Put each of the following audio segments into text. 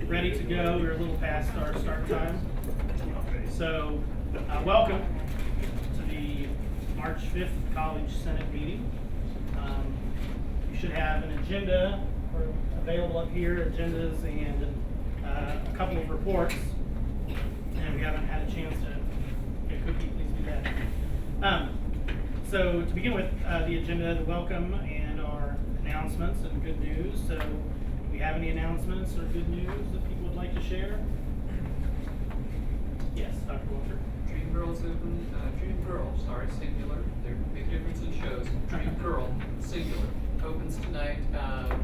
ready to go. We're a little past our start time. So, welcome to the March 5th College Senate meeting. You should have an agenda available up here, agendas and a couple of reports. And we haven't had a chance to get a cookie, please do that. So to begin with the agenda, the welcome and our announcements and good news. So do we have any announcements or good news that people would like to share? Yes, Dr. Walter. Dream Girls open, singular. There's a big difference in shows. Dream Girl, singular, opens tonight,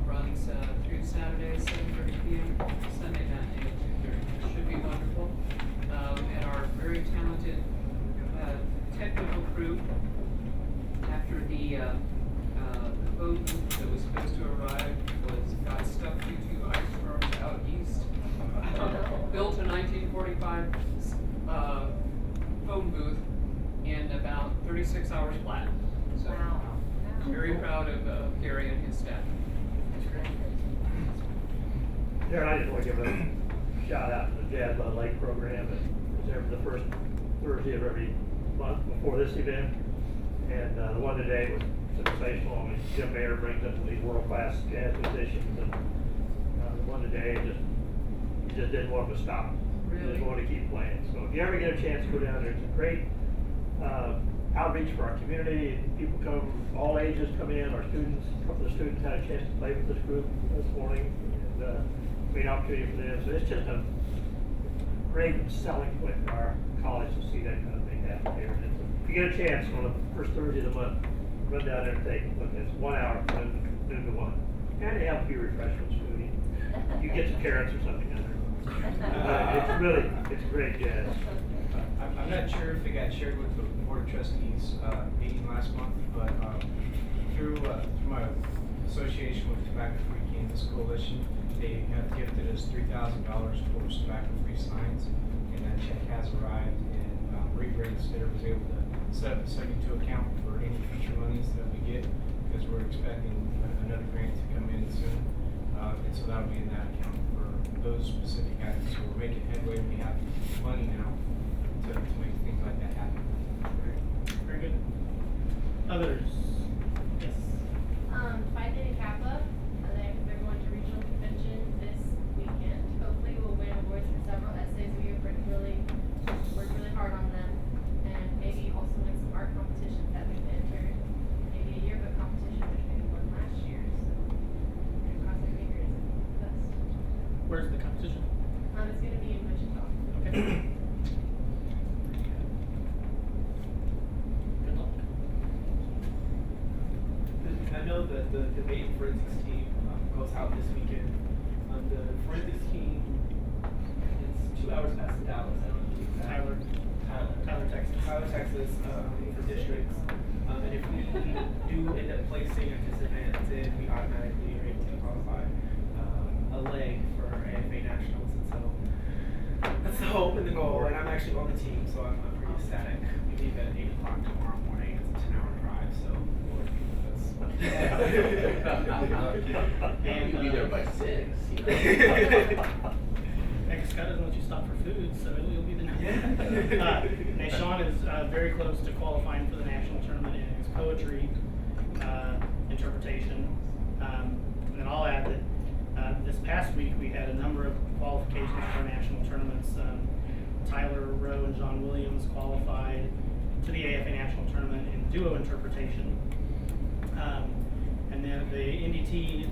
runs through Saturday, 7:30 p.m., Sunday matinee at 2:30. Should be wonderful. And our very talented technical crew, after the boat that was supposed to arrive got stuck due to ice storms out east. Built a 1945 phone booth in about 36 hours flat. So, wow. Very proud of Gary and his staff. That's great. Darren, I just want to give a shout out to the Jazz by the Lake program. It's there for the first Thursday of every month before this event. And the one today was sensational. I mean, Jim Bayer brings up these world-class jazz musicians, and the one today just didn't want to stop. Really? Just wanted to keep playing. So if you ever get a chance to go down there, it's a great outreach for our community. People come, all ages come in. Our students, a couple of students had a chance to play with this group this morning, and great opportunity for them. So it's just a great selling point for our college to see that kind of thing happen here. And if you get a chance on the first Thursday of the month, run down there and take a look. It's 1 hour from noon to 1. And they have a few refreshments food. You get some carrots or something in there. It's great jazz. I'm not sure if it got shared with the Board of Trustees meeting last month, but through my association with Tobacco Free Kansas Coalition, they have gifted us $3,000 towards tobacco-free signs, and that check has arrived. And Ray Brainstetter was able to set up a $72 account for any future monies that we get, because we're expecting another grant to come in soon, and so that'll be in that account for those specific items. So we're making headway. We have money now to make things like that happen. Very good. Others? Yes. Phi Theta Kappa, they're going to regional convention this weekend. Hopefully we'll win awards for several essays. We have worked really hard on them, and maybe also win some art competitions that we've entered. Maybe a yearbook competition, which we won last year. So cross our fingers and the best. Where's the competition? It's going to be in Wichita. Okay. Good luck. I know that the debate forensics team goes out this weekend. The forensics team, it's 2 hours past Dallas. I don't know the exact. Tyler, Texas. Tyler, Texas, for districts. And if we do end up placing at this event, then we automatically are able to qualify a leg for AFA Nationals. And so that's the hope and the goal. And I'm actually on the team, so I'm pretty ecstatic. We leave at 8 o'clock tomorrow morning. It's a 10-hour drive, so Lord be with us. And you'll be there by 6. Hey, Scott doesn't let you stop for food, so you'll be the next. Sean is very close to qualifying for the national tournament in his poetry interpretation. And then I'll add that this past week we had a number of qualifications for national tournaments. Tyler Rowe and John Williams qualified to the AFA national tournament in duo interpretation. And then the NDT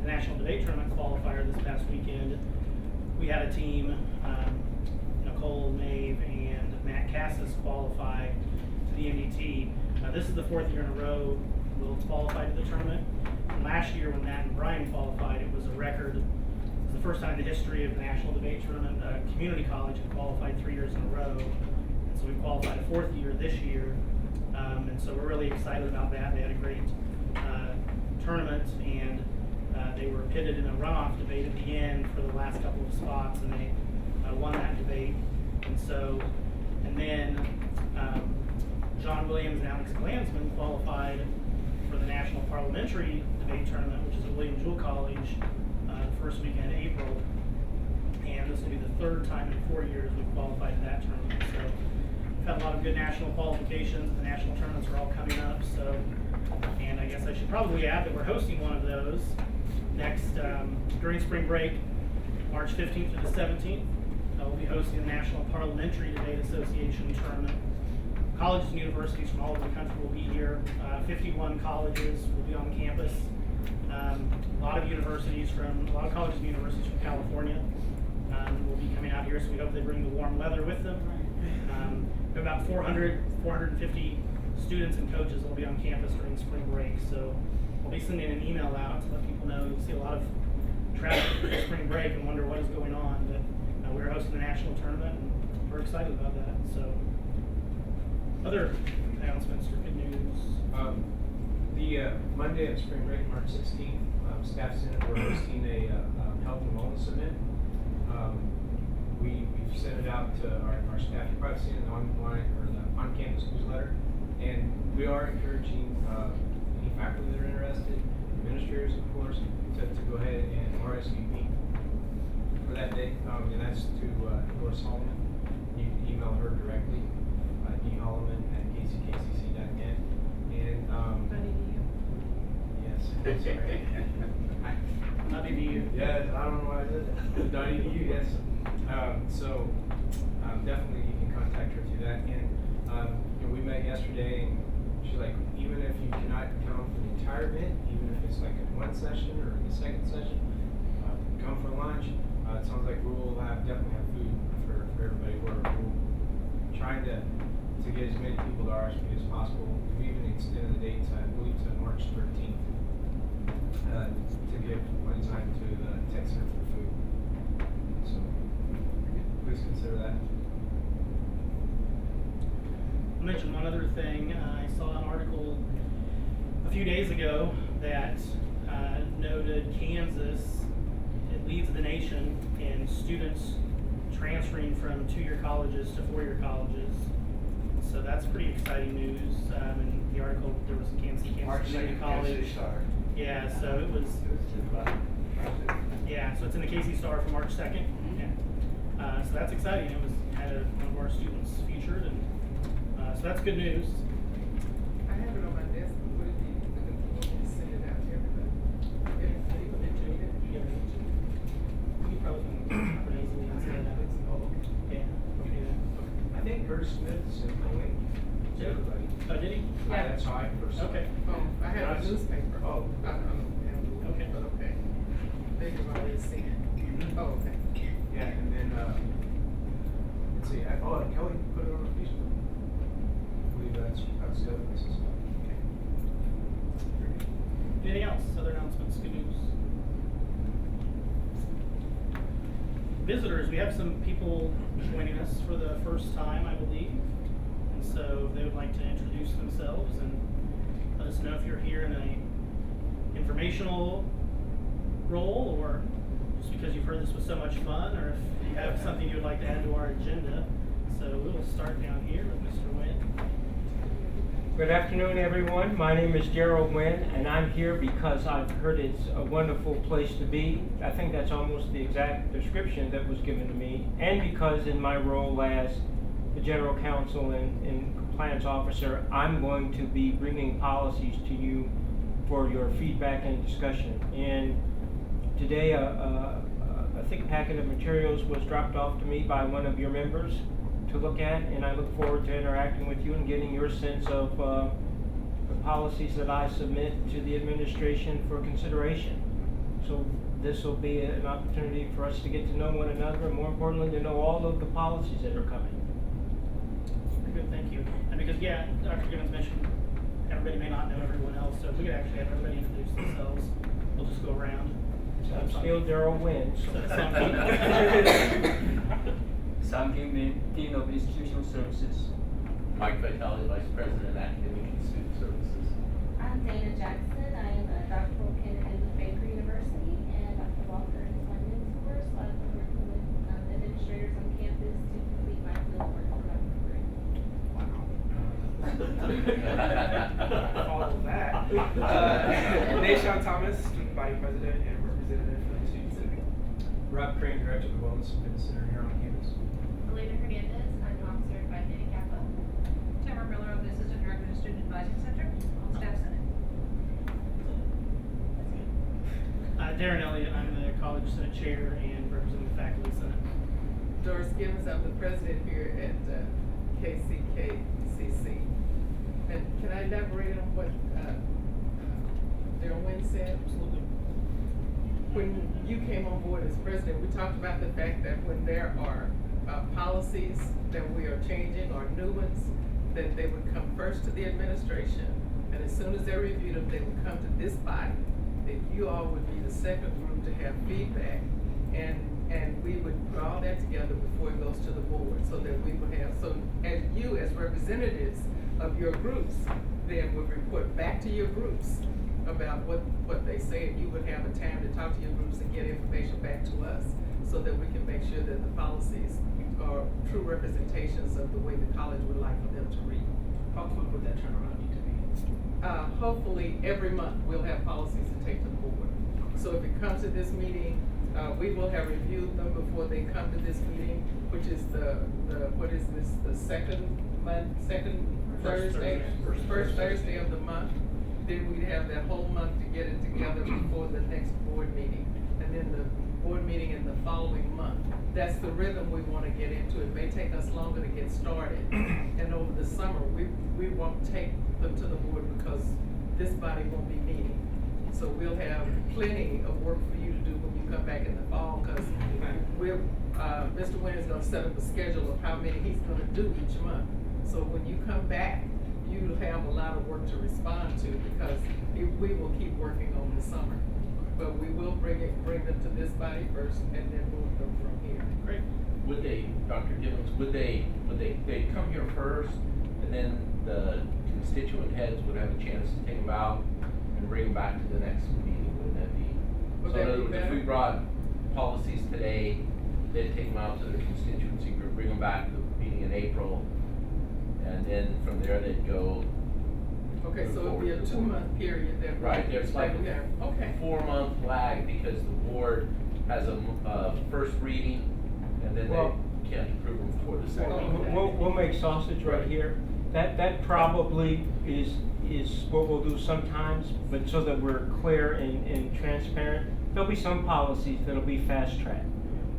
National Debate Tournament qualifier this past weekend, we had a team, Nicole Nave and Matt Cassis qualify to the NDT. This is the 4th year in a row we'll qualify to the tournament. And last year when Matt and Brian qualified, it was a record. It was the first time in the history of the National Debate Tournament community college had qualified 3 years in a row. And so we qualified a 4th year this year. And so we're really excited about that. They had a great tournament, and they were pitted in a runoff debate at the end for the last couple of spots, and they won that debate. And then John Williams and Alex Glansman qualified for the National Parliamentary Debate Tournament, which is at William Jewell College the first weekend in April. third time in 4 years we've qualified to that tournament. So we've had a lot of good national qualifications. The national tournaments are all coming up. So, and I guess I should probably add that we're hosting one of those next during spring break, March 15th to the 17th. We'll be hosting the National Parliamentary Debate Association tournament. Colleges and universities from all over the country will be here. 51 colleges will be on campus. A lot of colleges and universities from California will be coming out here, so we hope they bring the warm weather with them. There are about 450 students and coaches that will be on campus during spring break, so I'll be sending an email out to let people know. You'll see a lot of traffic during spring break and wonder what is going on, but we're hosting a national tournament and we're excited about that. So, other announcements or good news? The Monday of spring break, March 16th, Staff Senate, we're hosting a health and wellness event. We've sent it out to our staff. You've probably seen it online or the on-campus newsletter. And we are encouraging any faculty that are interested, administrators, of course, to go ahead and RSVP for that day. And that's to Doris Holloman. You can email her directly, dholloman@kckcc.net. And yes, I'm sorry. Not EDU. Yeah, I don't know why I did that. .edu, yes. So definitely you can contact her through that. And we met yesterday, and she's like, even if you cannot come for the entire event, even if it's like in one session or the second session, come for lunch. It sounds like we'll definitely have food for everybody. We're trying to get as many people to RSVP as possible. We've even extended the date to, I believe, to March 13th to give plenty of time to the tech center for food. So please consider that. I'll mention one other thing. I saw an article a few days ago that noted Kansas, it leads the nation in students transferring from 2-year colleges to 4-year colleges. So that's pretty exciting news. In the article, there was a Kansas Community College. Yeah, so it was. Yeah, so it's in the KC Star for March 2nd. Yeah. So that's exciting. It had one of our students featured, and so that's good news. I have it on my desk, but would it be, send it out to everybody? People enjoyed it? Yeah. You probably can pretty easily send it out. Yeah, we can do that. I think Curtis Smith sent the link to everybody. Oh, did he? Yeah. That's how I first saw it. Okay. Oh, I have a newspaper. Oh. I don't know, Okay. but okay. They have already seen it. Oh, okay. Yeah, and then, let's see, Kelly put it on her Facebook. I believe that's the other place as well. Okay. Anything else? Other announcements? Good news? Visitors, we have some people joining us for the first time, I believe. And so if they would like to introduce themselves and let us know if you're here in a informational role or just because you've heard this was so much fun, or if you have something you would like to add to our agenda. So we will start down here with Mr. Wynn. Good afternoon, everyone. My name is Gerald Wynn, and I'm here because I've heard it's a wonderful place to be. I think that's almost the exact description that was given to me, and because in my role as the General Counsel and Compliance Officer, I'm going to be bringing policies to you for your feedback and discussion. And today, a thick packet of materials was dropped off to me by one of your members to look at, and I look forward to interacting with you and getting your sense of the policies that I submit to the administration for consideration. So this will be an opportunity for us to get to know one another, and more importantly, to know all of the policies that are coming. Very good, thank you. And because, yeah, Dr. Gibbons mentioned everybody may not know everyone else, so if we could actually have everybody introduce themselves, we'll just go around. I'm still Daryl Wynn. Sam Kingman, Dean of Institutional Services. Mike Vitale, Vice President, Academic and Student Services. I'm Dana Jackson. I am a doctoral candidate with Baker University, and Dr. Walker is my mentor, so I've been working with administrators on campus to complete my field work for my program. Follow that. Nashawn Thomas, Student Body President and Representative for the Student Senate. Rob Crane, Director of the Wellness and Fitness Center here on campus. Elena Hernandez, I'm an officer at Phi Theta Kappa. Tamara Miller, I'm the Assistant Director of the Student Advising Center on Staff Senate. Darren Elliott, I'm the College Senate Chair and representing the Faculty Senate. Doris Gibbons, I'm the president here at KCKCC. And can I elaborate on what Darren Wynn said? Absolutely. When you came on board as president, we talked about the fact that when there are policies that we are changing or new ones, that they would come first to the administration, and as soon as they reviewed them, they would come to this body. That you all would be the second group to have feedback, and we would put all that together before it goes to the board, so that we would have, so as you as representatives of your groups, then would report back to your groups about what they say, and you would have a time to talk to your groups and get information back to us, so that we can make sure that the policies are true representations of the way the college would like for them to read. How quick would that turnaround need to be? Hopefully, every month, we'll have policies to take to the board. So if it comes to this meeting, we will have reviewed them before they come to this meeting, which is what is this, the second Thursday? First Thursday of the month. Then we'd have that whole month to get it together before the next board meeting. And then the board meeting in the following month. That's the rhythm we want to get into. It may take us longer to get started. And over the summer, we won't take them to the board because this body won't be meeting. So we'll have plenty of work for you to do when you come back in the fall, because Mr. Wynn is going to set up a schedule of how many he's going to do each month. So when you come back, you'll have a lot of work to respond to, because we will keep working over the summer. But we will bring them to this body first and then move them from here. Great. Would they, Dr. Gibbons, would they come here first, and then the constituent heads would have a chance to take them out and bring them back to the next meeting? Wouldn't that be? Would So that in other be words, if better? we brought policies today, they'd take them out to their constituency group, bring them back to the meeting in April, and then from there they'd go. Okay, so it'll be a 2-month period that. Right, there's like we have. Okay. 4-month lag, because the board has a first reading, and then Well- they can't approve them before the second. reading. We'll make sausage right here. That probably is what we'll do sometimes, but so that we're clear and transparent. There'll be some policies that'll be fast-tracked.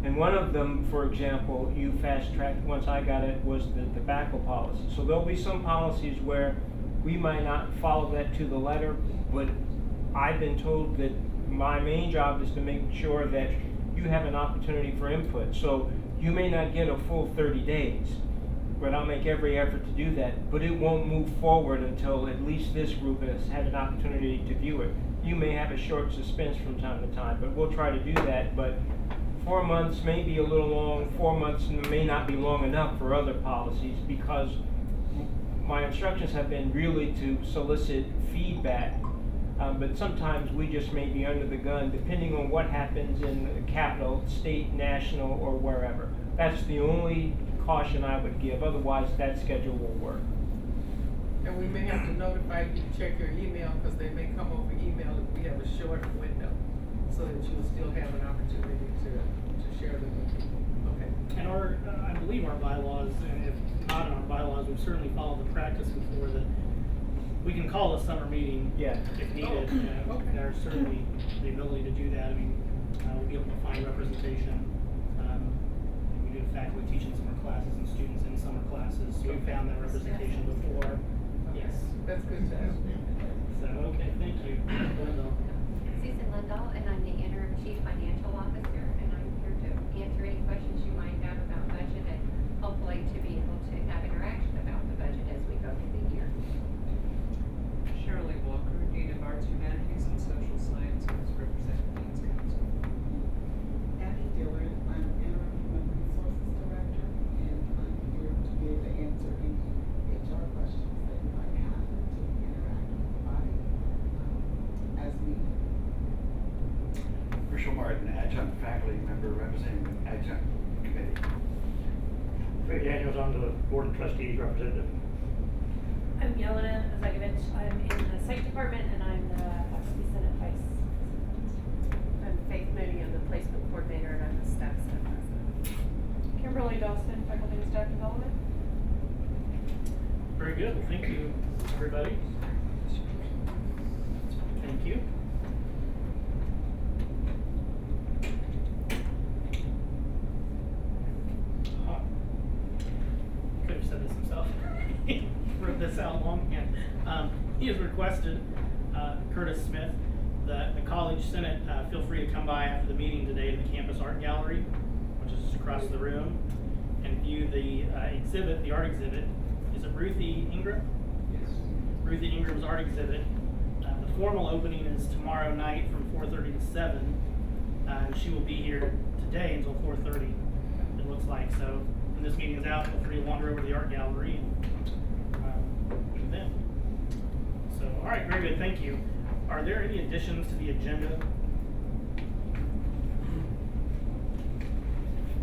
And one of them, for example, you fast-tracked, once I got it, was the tobacco policy. So there'll be some policies where we might not follow that to the letter, but I've been told that my main job is to make sure that you have an opportunity for input. So you may not get a full 30 days, but I'll make every effort to do that. But it won't move forward until at least this group has had an opportunity to view it. You may have a short suspense from time to time, but we'll try to do that. But 4 months may be a little long. 4 months may not be long enough for other policies, because my instructions have been really to solicit feedback, but sometimes we just may be under the gun depending on what happens in the capital, state, national, or wherever. That's the only caution I would give. Otherwise, that schedule will work. And we may have to notify you to check your email, because they may come over email if we have a short window, so that you'll still have an opportunity to share them with people. Okay. And I believe our bylaws, and if not in our bylaws, we've certainly followed the practice before that we can call a summer meeting Yeah. if needed. Oh, okay. There's certainly the ability to do that. I mean, we'll be able to find representation. We do faculty teaching summer classes and students in summer classes. So we've found that representation before. Yes. That's good to have. So, okay, thank you. Linda. Susan Lindahl, and I'm the interim chief financial officer, and I'm here to answer any questions you might have about budget, and hopefully to be able to have interaction about the budget as we go through the year. Shirley Walker, Dean of Arts, Humanities, and Social Sciences, representing Dean's Council. Abby Dillard, I'm interim human resources director, and I'm here to be able to answer any HR questions that you might have and to interact with the body as needed. Herschel Martin, adjunct faculty member representing the adjunct committee. Ray Daniels, I'm the board of trustees representative. I'm Yelena Zagovich. I'm in the psych department, and I'm the faculty senate vice. I'm Faith Mooney, I'm the placement coordinator, and I'm the staff senate president. Kimberly Dawson, faculty and staff development. Very good. Well, thank you, everybody. Thank you. Could have said this himself. Wrote this out longhand. He has requested Curtis Smith, the College Senate, feel free to come by after the meeting today to the campus art gallery, which is just across the room, and view the exhibit, the art exhibit. Is it Ruthie Ingram? Yes. Ruthie Ingram's art exhibit. The formal opening is tomorrow night from 4:30 to 7. And she will be here today until 4:30, it looks like. So when this meeting is out, feel free to wander over to the art gallery and meet them. So, all right, very good, thank you. Are there any additions to the agenda?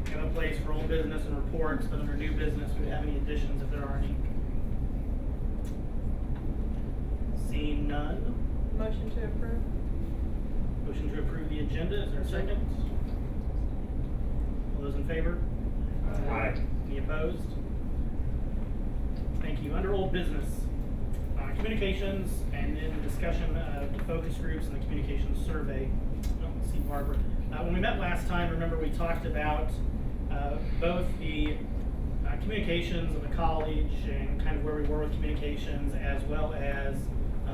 We have a place for old business and reports, but under new business, we would have any additions if there are any. Seeing none. Motion to approve. Motion to approve the agenda, is there a second? All those in favor? Aye. Any opposed? Thank you. Under old business, communications, and then discussion of the focus groups and the communications survey. Let's see, Barbara. When we met last time, remember we talked about both the communications of the college and kind of where we were with communications, as well as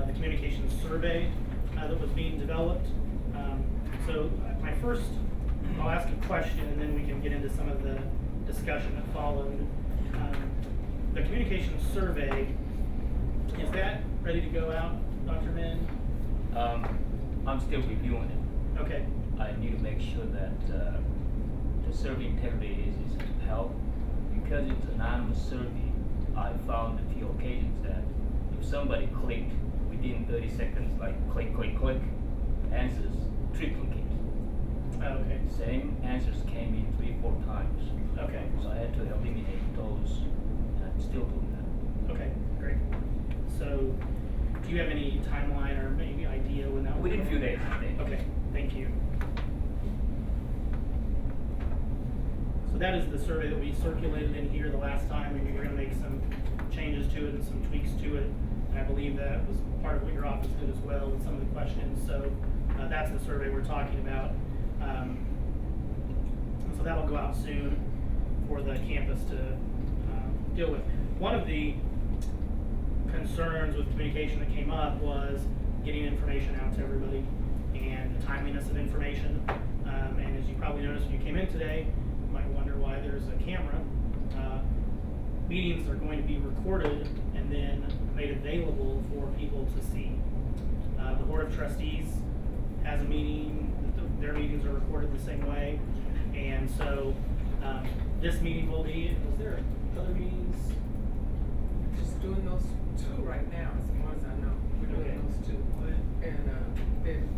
the communications survey that was being developed. So my first, I'll ask a question and then we can get into some of the discussion that followed. The communications survey, is that ready to go out, Dr. Min? I'm still reviewing it. Okay. I need to make sure that the survey integrity is upheld. Because it's an anonymous survey, I found a few occasions that if somebody clicked within 30 seconds, like click, click, click, answers triplicate. Okay. Same answers came in 3-4 times. Okay. So I had to eliminate those, and I'm still doing that. Okay, great. So, do you have any timeline or maybe idea when that will Within a come? few days, I think. Okay, thank you. So that is the survey that we circulated in here the last time, and we're gonna make some changes to it and some tweaks to it. And I believe that was part of what your office did as well with some of the questions. So that's the survey we're talking about. So that'll go out soon for the campus to deal with. One of the concerns with communication that came up was getting information out to everybody and the timeliness of information. And as you probably noticed when you came in today, you might wonder why there's a camera. Meetings are going to be recorded and then made available for people to see. The Board of Trustees has a meeting, their meetings are recorded the same way. And so this meeting will be, is there other meetings? Just doing those two right now, as far as I know. We're doing Okay. those two. And then,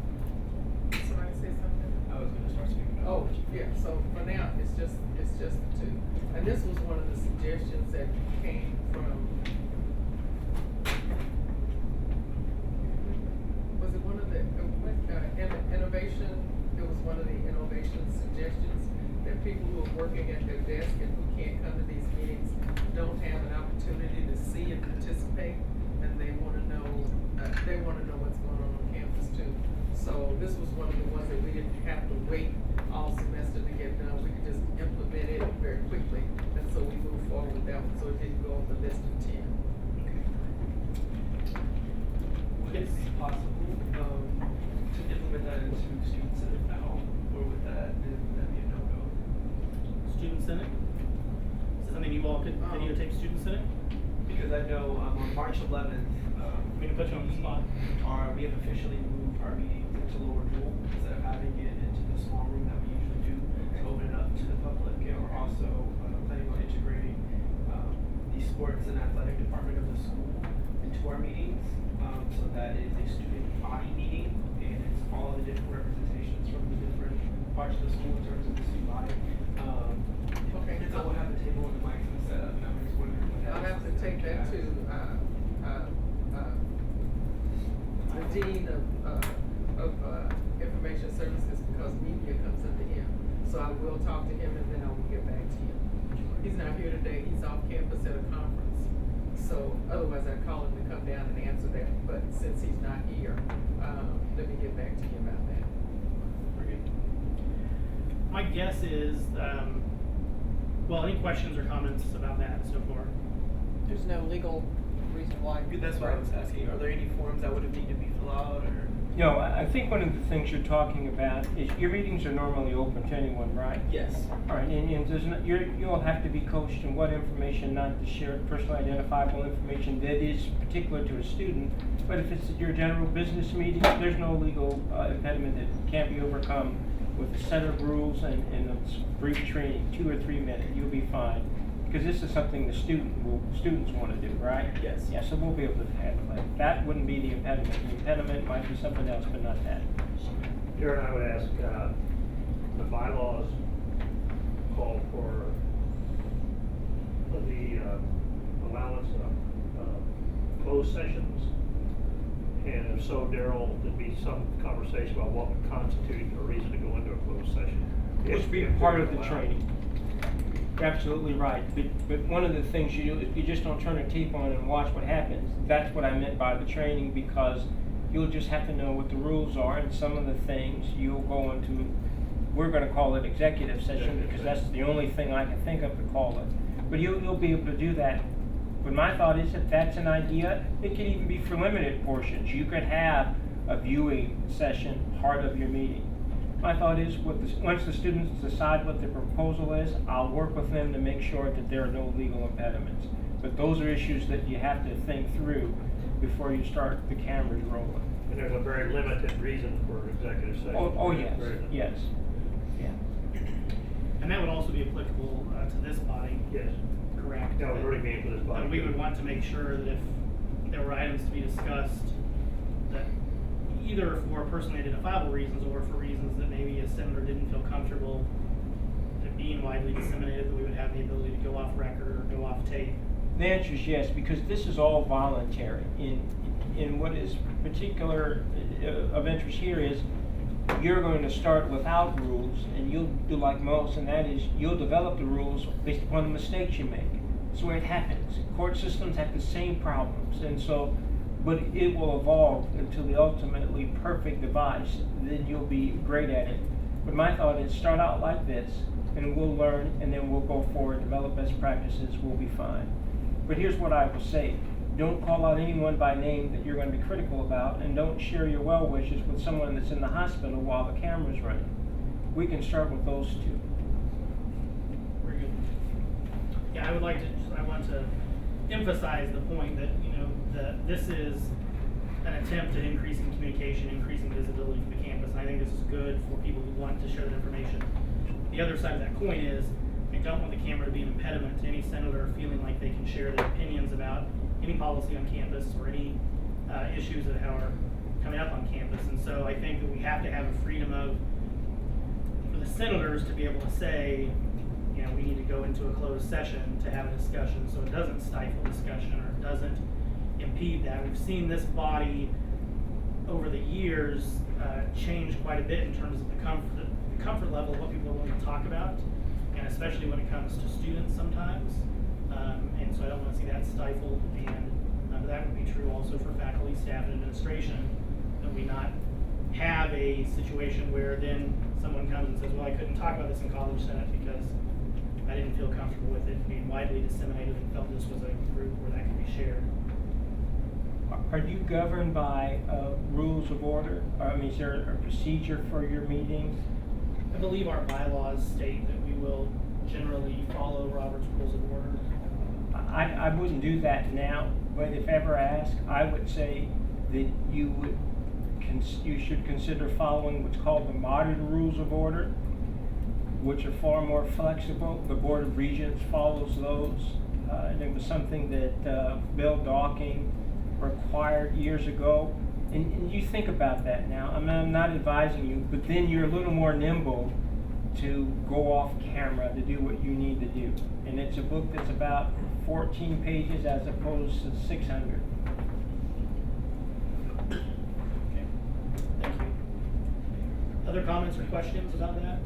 somebody say something? I was gonna start speaking. Oh, yeah, so for now, it's just the two. And this was one of the suggestions that came from, was it one of the, innovation, it was one of the innovation suggestions that people who are working at their desk and who can't come to these meetings don't have an opportunity to see and participate, and they wanna know what's going on campus too. So this was one of the ones that we didn't have to wait all semester to get done, we could just implement it very quickly, and so we moved forward with that one, so it didn't go on the list of 10. Would it be possible to implement that into Student Senate now, or would that be a no-go? Student Senate? Is it something you all could videotape Student Senate? Because I know on March 11th, I'm gonna put you on the spot. we have officially moved our meetings into Lower Jewel instead of having it into the small room that we usually do to open it up to the public. And we're also planning on integrating the sports and athletic department of the school into our meetings. So that is a student body meeting, and it's all of the different representations from the different parts of the school in terms of the student body. Okay. And so we'll have the table and the mics and the setup, and I'm just wondering what that I'll have to take that to, the Dean of Information Services, because we I will talk to him and then I will get back to you. He's not here today, he's off campus at a conference, so otherwise I'd call him to come down and answer that, but since he's not here, let me get back to you about that. Very good. My guess is, well, any questions or comments about that so far? There's no legal reason why. That's what I was asking. Are there any forms that would have needed to be filled out or? No, I think one of the things you're talking about is your meetings are normally open to anyone, right? Yes. All right, and there's no, you'll have to be coached in what information not to share, personally identifiable information that is particular to a student. But if it's your general business meeting, there's no legal impediment that can't be overcome with a set of rules and a brief training, 2 or 3 minutes, you'll be fine. Because this is something students want to do, right? Yes. Yeah, so we'll be able to handle it. That wouldn't be the impediment. The impediment might be something else, but not that. Jared, I would ask, the bylaws call for the allowance of closed sessions. And if so, Daryl, there'd be some conversation about what would constitute a reason to go into a closed session. Which would be a part of the training. You're absolutely right. But one of the things you do is you just don't turn a tape on and watch what happens. That's what I meant by the training, because you'll just have to know what the rules are, and some of the things you'll go into, we're going to call it executive session because that's the only thing I can think of to call it. But you'll be able to do that. But my thought is, if that's an idea, it could even be for limited portions. You could have a viewing session part of your meeting. My thought is, once the students decide what their proposal is, I'll work with them to make sure that there are no legal impediments. But those are issues that you have to think through before you start the cameras rolling. And there's a very limited reason for executive session. Oh yes, yes. Yeah. And that would also be applicable to this body. Yes. Correct. That would really be for this body. And we would want to make sure that if there were items to be discussed, that either for personally identifiable reasons or for reasons that maybe a senator didn't feel comfortable it being widely disseminated, that we would have the ability to go off record or go off tape. The answer is yes, because this is all voluntary. In what is particular of interest here is you're going to start without rules, and you'll do like most, and that is you'll develop the rules based upon the mistakes you make. That's the way it happens. Court systems have the same problems, and so, but it will evolve until the ultimately perfect device. Then you'll be great at it. But my thought is start out like this, and we'll learn, and then we'll go forward, develop best practices, we'll be fine. But here's what I will say. Don't call out anyone by name that you're going to be critical about, and don't share your well wishes with someone that's in the hospital while the camera's running. We can start with those two. Very good. Yeah, I want to emphasize the point that, that this is an attempt at increasing communication, increasing visibility for the campus, and I think this is good for people who want to share that information. The other side of that coin is, I don't want the camera to be an impediment to any senator feeling like they can share their opinions about any policy on campus or any issues that are coming up on campus. And so I think that we have to have a freedom for the senators to be able to say, we need to go into a closed session to have a discussion, so it doesn't stifle discussion or it doesn't impede that. We've seen this body over the years change quite a bit in terms of the comfort level of what people are willing to talk about, and especially when it comes to students sometimes. And so I don't want to see that stifled, and that would be true also for faculty, staff, and administration, that we not have a situation where then someone comes and says, well, I couldn't talk about this in College Senate because I didn't feel comfortable with it being widely disseminated and felt this was a group where that could be shared. Are you governed by rules of order? Is there a procedure for your meetings? I believe our bylaws state that we will generally follow Robert's Rules of Order. I wouldn't do that now, but if ever asked, I would say that you should consider following what's called the modern Rules of Order, which are far more flexible. The Board of Regents follows those, and it was something that Bill Dawking required years ago. And you think about that now. I'm not advising you, but then you're a little more nimble to go off camera to do what you need to do. And it's a book that's about 14 pages as opposed to 600. Okay, thank you. Other comments or questions about that?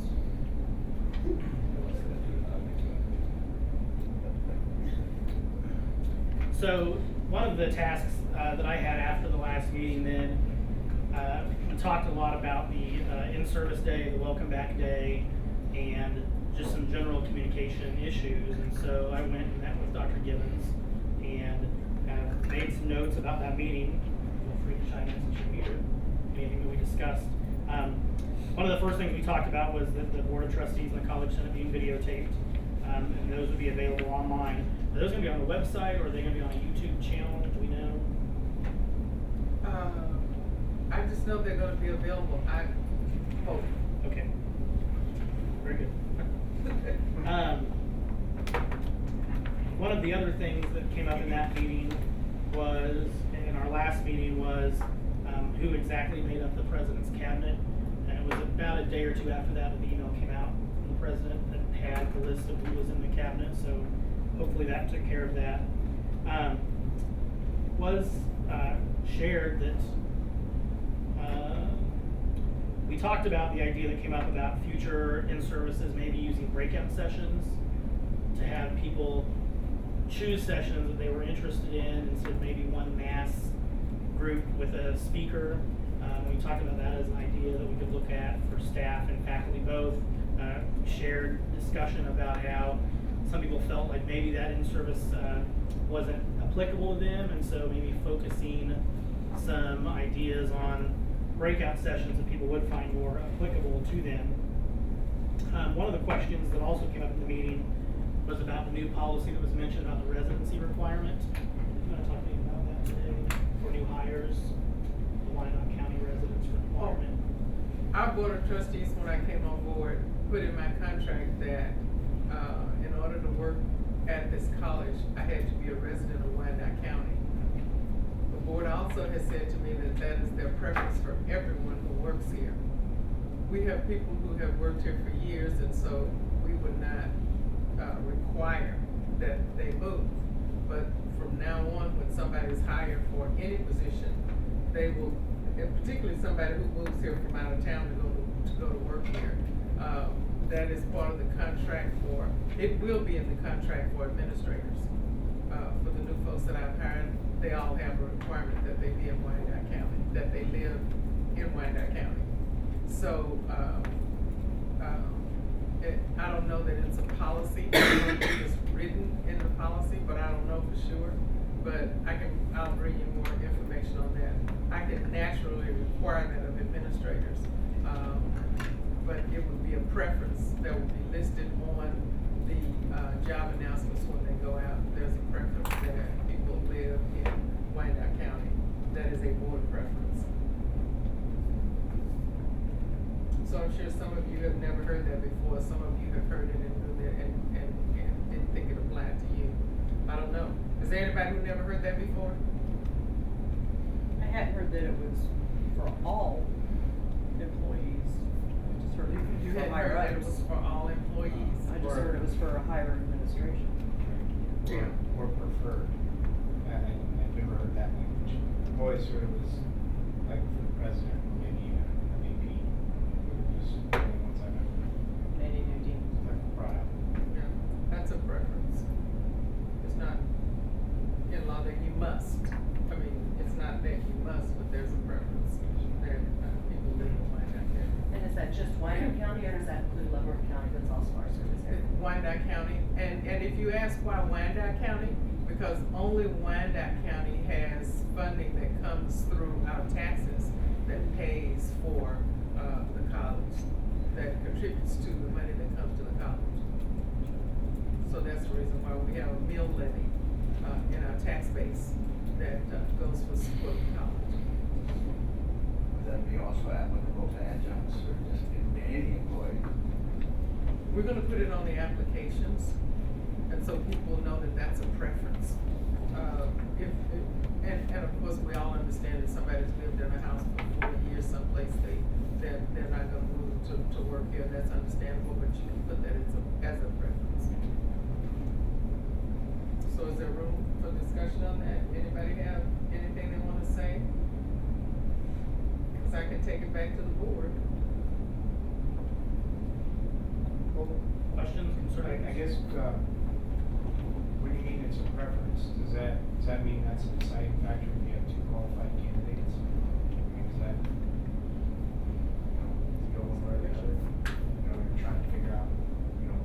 So one of the tasks that I had after the last meeting then, we talked a lot about the in-service day, the welcome back day, and just some general communication issues. And so I went and met with Dr. Gibbons and made some notes about that meeting. Feel free to chime in since you're here, anything that we discussed. One of the first things we talked about was that the Board of Trustees and the College Senate being videotaped, and those would be available online. Are those going to be on the website, or are they going to be on a YouTube channel? Do we know? I just know they're gonna be available, I hope. Okay. Very good. One of the other things that came up in that meeting was, in our last meeting, was who exactly made up the president's cabinet. And it was about a day or two after that the email came out from the president that had the list of who was in the cabinet. So hopefully that took care of that. Was shared that we talked about the idea that came up about future in-services, maybe using breakout sessions to have people choose sessions that they were interested in instead of maybe one mass group with a speaker. We talked about that as an idea that we could look at for staff and faculty both. Shared discussion about how some people felt like maybe that in-service wasn't applicable to them, and so maybe focusing some ideas on breakout sessions that people would find more applicable to them. One of the questions that also came up in the meeting was about the new policy that was mentioned about the residency requirement. You want to talk to me about that today for new hires, the Wyandotte County residence requirement? Our Board of Trustees, when I came on board, put in my contract that in order to work at this college, I had to be a resident of Wyandotte County. The board also has said to me that that is their preference for everyone who works here. We have people who have worked here for years, and so we would not require that they move. But from now on, when somebody is hired for any position, they will, and particularly somebody who moves here from out of town to go to work here, that is part of the contract for, it will be in the contract for administrators. For the new folks that I've hired, they all have a requirement that they be in Wyandotte County, that they live in Wyandotte County. So, I don't know that it's a policy, I don't know if it's written in the policy, but I don't know for sure. But I'll bring you more information on that. I can naturally require that of administrators. But it would be a preference that would be listed on the job announcements when they go out. There's a preference that people live in Wyandotte County. That is a board preference. So I'm sure some of you have never heard that before. Some of you have heard it and knew that and didn't think it applied to you. I don't know. Is there anybody who never heard that before? I hadn't heard that it was for all employees. I just heard it You for hadn't higher heard that it ups. was for all employees? I just heard it was for a higher administration. Or preferred. I've never heard that language. I've always heard it was like for the president or maybe a VP. Just the only ones I've ever brought up. Yeah, that's a preference. It's not in law that you must. I mean, it's not that you must, but there's a preference that people live in Wyandotte County. And is that just Wyandotte County, or does that include Leavenworth County that's also our service area? Wyandotte County, and if you ask why Wyandotte County, because only Wyandotte County has funding that comes through our taxes that pays for the college, that contributes to the money that comes to the college. So that's the reason why we have a mill levy in our tax base that goes for support of the college. Would that be also applicable to adjuncts or just any employee? We're gonna put it on the applications, and so people know that that's a preference. And of course, we all understand that somebody's lived in a house for 4 years someplace, they're not gonna move to work here, that's understandable, but you can put that as a preference. So is there room for discussion on that? Anybody have anything they wanna say? Cause I can take it back to the board. Questions, concerns? I guess, what do you mean it's a preference? Does that mean that's a deciding factor if you have two qualified candidates? I mean, is that, to go one way or the other? You're trying to figure out,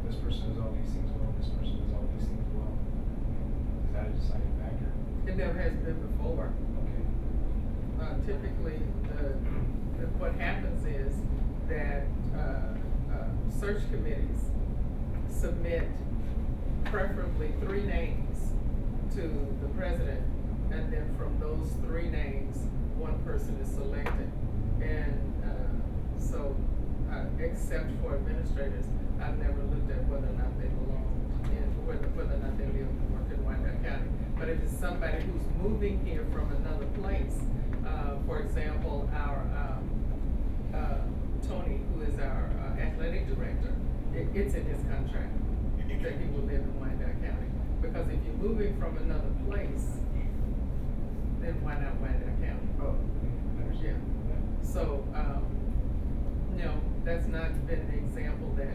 this person does all these things well, this person does all these things well. Is that a deciding factor? It never has been before. Okay. Typically, what happens is that, search committees submit preferably 3 names to the president, and then from those 3 names, one person is selected. And, except for administrators, I've never looked at whether or not they belong in, whether or not they live and work in Wyandotte County. But if it's somebody who's moving here from another place, for example, our, Tony, who is our athletic director, it's in his contract that he will live in Wyandotte County. Because if you're moving from another place, then why not Wyandotte County? Oh, I understand. Yeah. So, no, that's not been the example that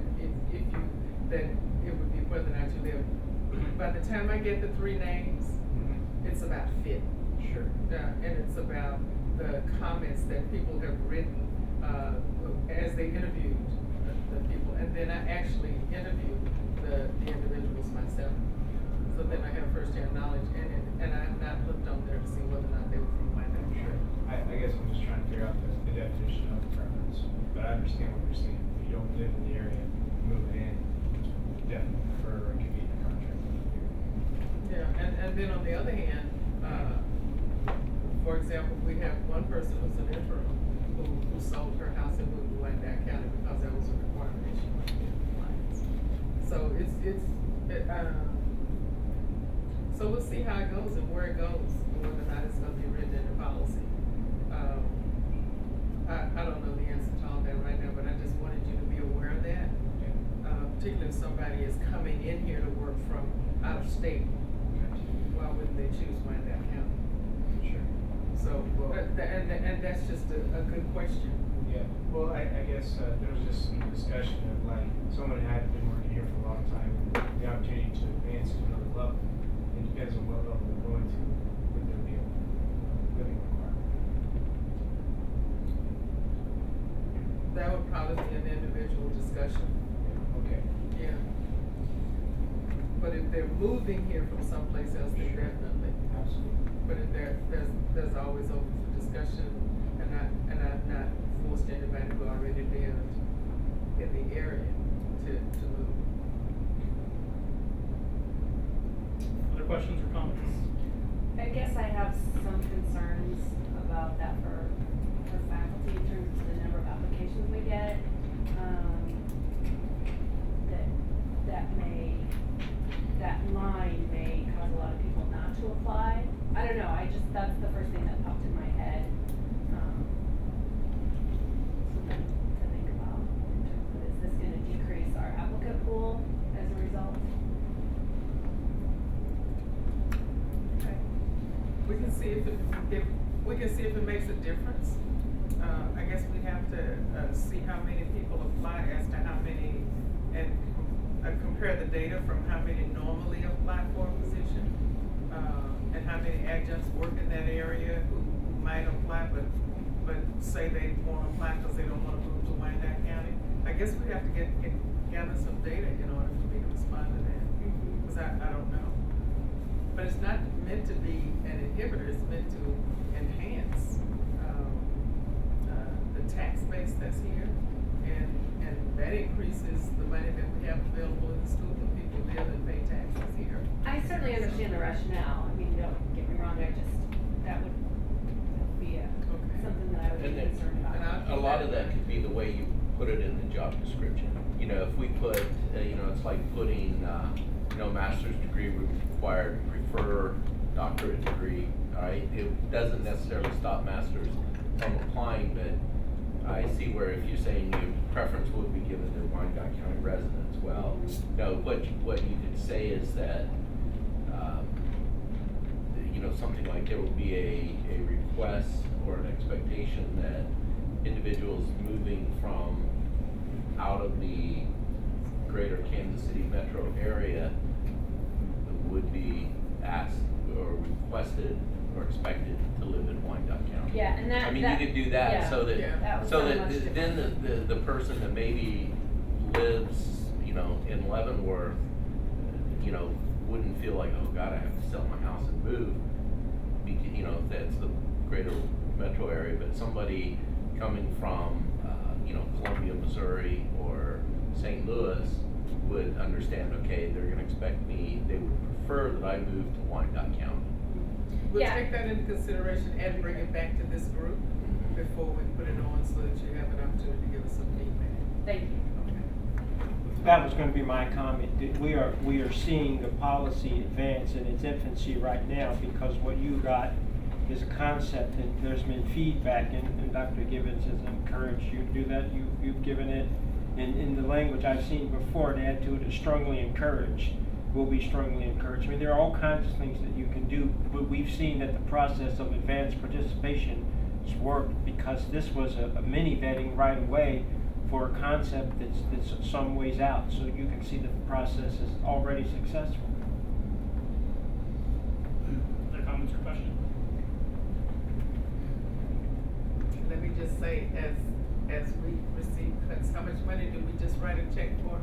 that it would be whether or not you live. By the time I get the 3 names, it's about fit. Sure. And it's about the comments that people have written as they interviewed the people. And then I actually interviewed the individuals myself. So then I have first-hand knowledge, and I have not looked on there to see whether or not they were from Wyandotte. Sure. I guess I'm just trying to figure out the definition of preference. But I understand what you're saying. If you don't live in the area, moving in, you definitely prefer a convenient contract. Yeah, and then on the other hand, for example, we have one person who's an interim who sold her house and moved to Wyandotte County because that was a requirement that she wanted to be in compliance. So so we'll see how it goes and where it goes, and whether or not it's gonna be written into policy. I don't know the answer to all that right now, but I just wanted you to be aware of that. Particularly if somebody is coming in here to work from out of state, why wouldn't they choose Wyandotte County? Sure. So, and that's just a good question. Yeah, well, I guess, there was just some discussion of like, someone had been working here for a long time, the opportunity to advance to another level. It depends on what level they're going to, would there be a living requirement? That would probably be an individual discussion. Okay. Yeah. But if they're moving here from someplace else, then definitely. Absolutely. But if there's always open for discussion, and I've not forced anybody who already lived in the area to move. Other questions or comments? I guess I have some concerns about that for faculty in terms of the number of applications we get. That line may cause a lot of people not to apply. I don't know, that's the first thing that popped in my head. Something to think about in terms of, is this gonna decrease our applicant pool as a result? Okay. We can see if it makes a difference. I guess we have to see how many people apply as to how many, and compare the data from how many normally apply for a position, and how many adjuncts work in that area who might apply, but say they won't apply because they don't want to move to Wyandotte County. I guess we have to gather some data in order for me to respond to that, because I don't know. But it's not meant to be an inhibitor, it's meant to enhance the tax base that's here, and that increases the money that we have available in the school when people live and pay taxes here. I certainly understand the rationale. I mean, don't get me wrong, that would be something that I would be concerned about. A lot of that could be the way you put it in the job description. If we put, it's like putting, master's degree required, prefer doctorate degree, all right? It doesn't necessarily stop masters from applying, but I see where if you're saying your preference would be given to Wyandotte County residents, well, no, what you could say is that, something like there will be a request or an expectation that individuals moving from out of the greater Kansas City metro area would be asked or requested or expected to live in Wyandotte County. Yeah, and that. I mean, that- you could do that yeah, so that, that would so sound that much then different. the person that maybe lives, you know, in Leavenworth, you know, wouldn't feel like, oh God, I have to sell my house and move. You know, if that's the greater metro area, but somebody coming from, you know, Columbia, Missouri, or St. Louis would understand, okay, they're gonna expect me, they would prefer that I move to Wyandotte County. We'll Yeah. take that into consideration and bring it back to this group before we put it on so that you have an opportunity to give us some feedback. Thank you. That was gonna be my comment, that we are seeing the policy advance in its infancy right now, because what you got is a concept, and there's been feedback, and Dr. Gibbons has encouraged you to do that, you've given it, in the language I've seen before, to add to it is strongly encouraged, will be strongly encouraged. I mean, there are all kinds of things that you can do, but we've seen that the process of advanced participation has worked, because this was a mini vetting right away for a concept that's some ways out, so you can see that the process is already successful. Other comments or questions? Let me just say, as we receive cuts, how much money did we just write a check for?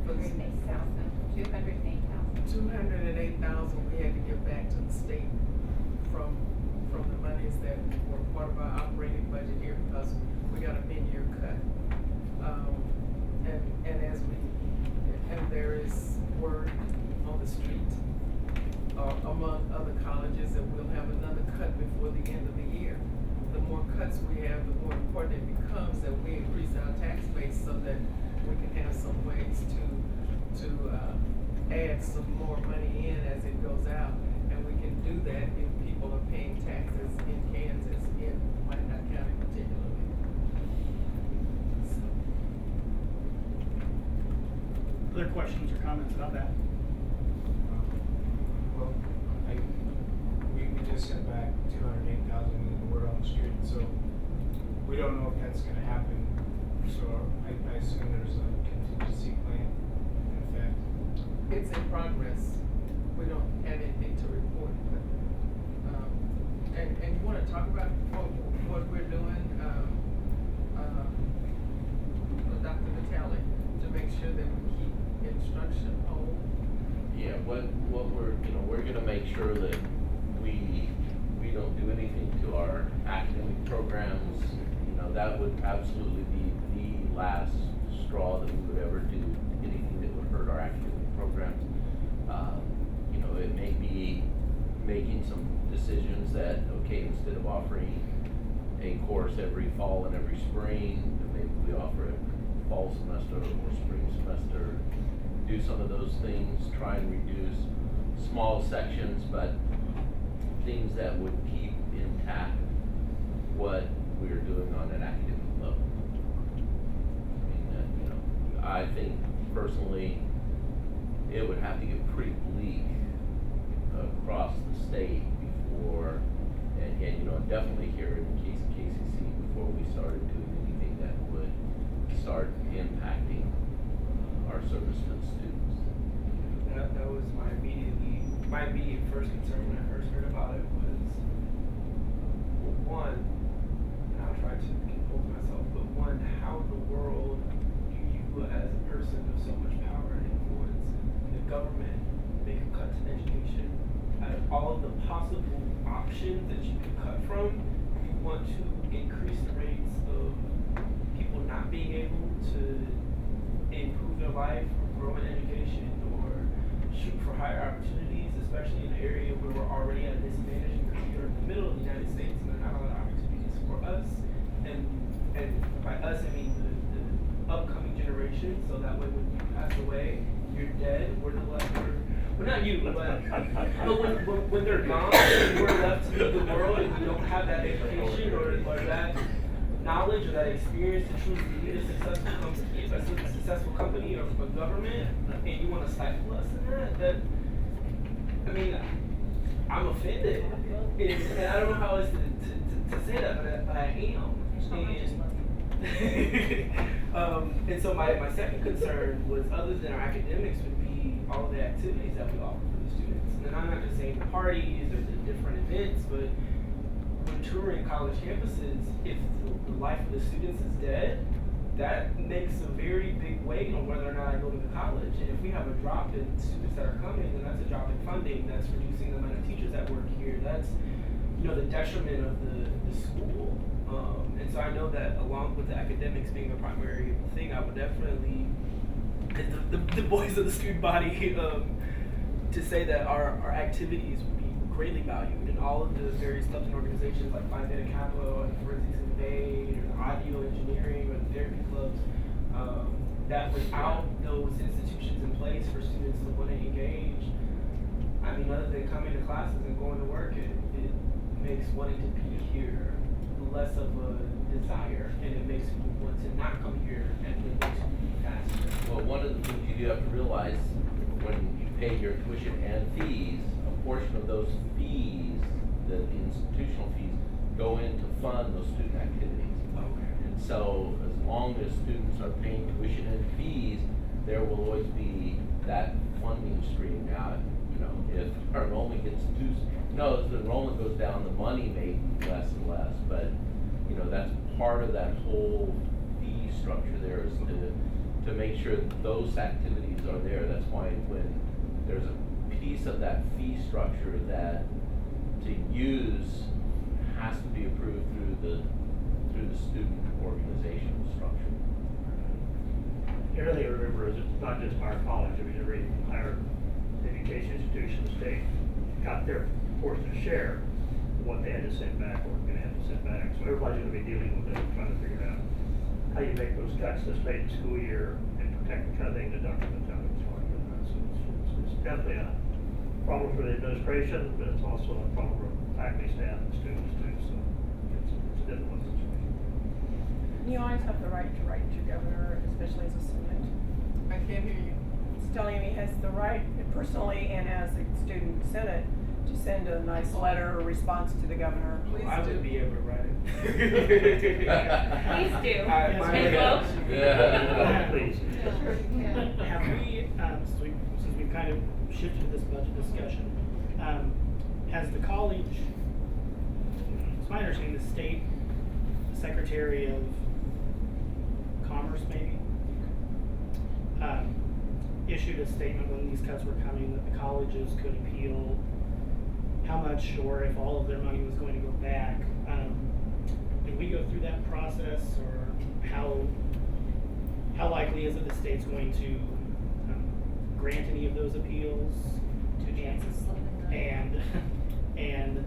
For this? 208,000. 208,000 we had to give back to the state from the monies that were part of our operating budget here, because we got a mid-year cut. And there is word on the street, among other colleges, that we'll have another cut before the end of the year. The more cuts we have, the more important it becomes that we increase our tax base so that we can have some ways to add some more money in as it goes out. And we can do that if people are paying taxes in Kansas, in Wyandotte County particularly. Other questions or comments about that? Well, we just sent back 208,000 and word on the street, so we don't know if that's gonna happen. So I assume there's a contingency plan in effect. It's in progress. We don't have anything to report, but, and you wanna talk about what we're doing, with Dr. Vitale, to make sure that we keep instruction whole? Yeah, what we're, you know, we're gonna make sure that we don't do anything to our academic programs. You know, that would absolutely be the last straw that we would ever do anything that would hurt our academic programs. You know, it may be making some decisions that, okay, instead of offering a course every fall and every spring, maybe we offer it fall semester or spring semester. Do some of those things, try and reduce small sections, but things that would keep intact what we're doing on an academic level. I mean, you know, I think personally, it would have to get pretty bleak across the state before, and you know, definitely here in KCKCC before we started doing anything that would start impacting our service to the students. That was my immediate first concern when I first heard about it was, well, one, and I'll try to compose myself, but one, how in the world do you as a person of so much power and influence in the government make a cut to education? Out of all of the possible options that you could cut from, you want to increase the rates of people not being able to improve their life or grow in education or shoot for higher opportunities, especially in an area where we're already at a disadvantage because we are in the middle of the United States and there are not a lot of opportunities for us. And by us, I mean the upcoming generation, so that way when you pass away, you're dead, we're the left, well, not you, but when they're gone, we're left to lead the world and we don't have that education or that knowledge or that experience to truly lead a successful company or a government, and you want to stifle us in that, I mean, I'm offended. And I don't know how else to say that, but I am. And so my second concern was, other than our academics, would be all of the activities that we offer for the students. And I'm not just saying the parties or the different events, but when touring college campuses, if the life of the students is dead, that makes a very big weight on whether or not I go to the college. And if we have a drop in students that are coming, then that's a drop in funding, that's reducing the amount of teachers that work here, that's, you know, the detriment of the school. And so I know that along with the academics being the primary thing, I would definitely, as the voice of the student body, to say that our activities would be greatly valued, and all of the various clubs and organizations like Phi Beta Kappa and Forensics and Debate, or the audio engineering, or the therapy clubs, that without those institutions in place for students to want to engage, I mean, other than coming to classes and going to work, it makes wanting to be here less of a desire, and it makes people want to not come here, and it makes you be faster. Well, one of the things you do have to realize, when you pay your tuition and fees, a portion of those fees, the institutional fees, go in to fund those student activities. Okay. And so, as long as students are paying tuition and fees, there will always be that funding stream. Now, you know, if our enrollment gets too, no, as the enrollment goes down, the money may be less and less, but, you know, that's part of that whole fee structure there, is to make sure that those activities are there. That's why when there's a piece of that fee structure that to use has to be approved through the student organizational structure. The other thing to remember is it's not just our college, I mean, every higher education institution in the state got their portion to share what they had to send back or were gonna have to send back. So everybody's gonna be dealing with it, trying to figure out how you make those cuts this late in the school year and protect the kind of thing that Dr. Vitale was talking about. So it's definitely a problem for the administration, but it's also a problem for faculty, staff, and students too. So it's a difficult situation. You always have the right to write to your governor, especially as a student. I can't hear you. It's telling him he has the right, personally and as a student senate, to send a nice letter or response to the governor. Please I do. wouldn't be able to write it. Please do. Take votes. Yeah. Please. Have we, since we've kind of shifted this budget discussion, has the college, it's my understanding, the state secretary of commerce maybe, issued a statement when these cuts were coming that the colleges could appeal how much or if all of their money was going to go back. Did we go through that process, or how likely is it the state's going to grant any of those appeals to Janssen? And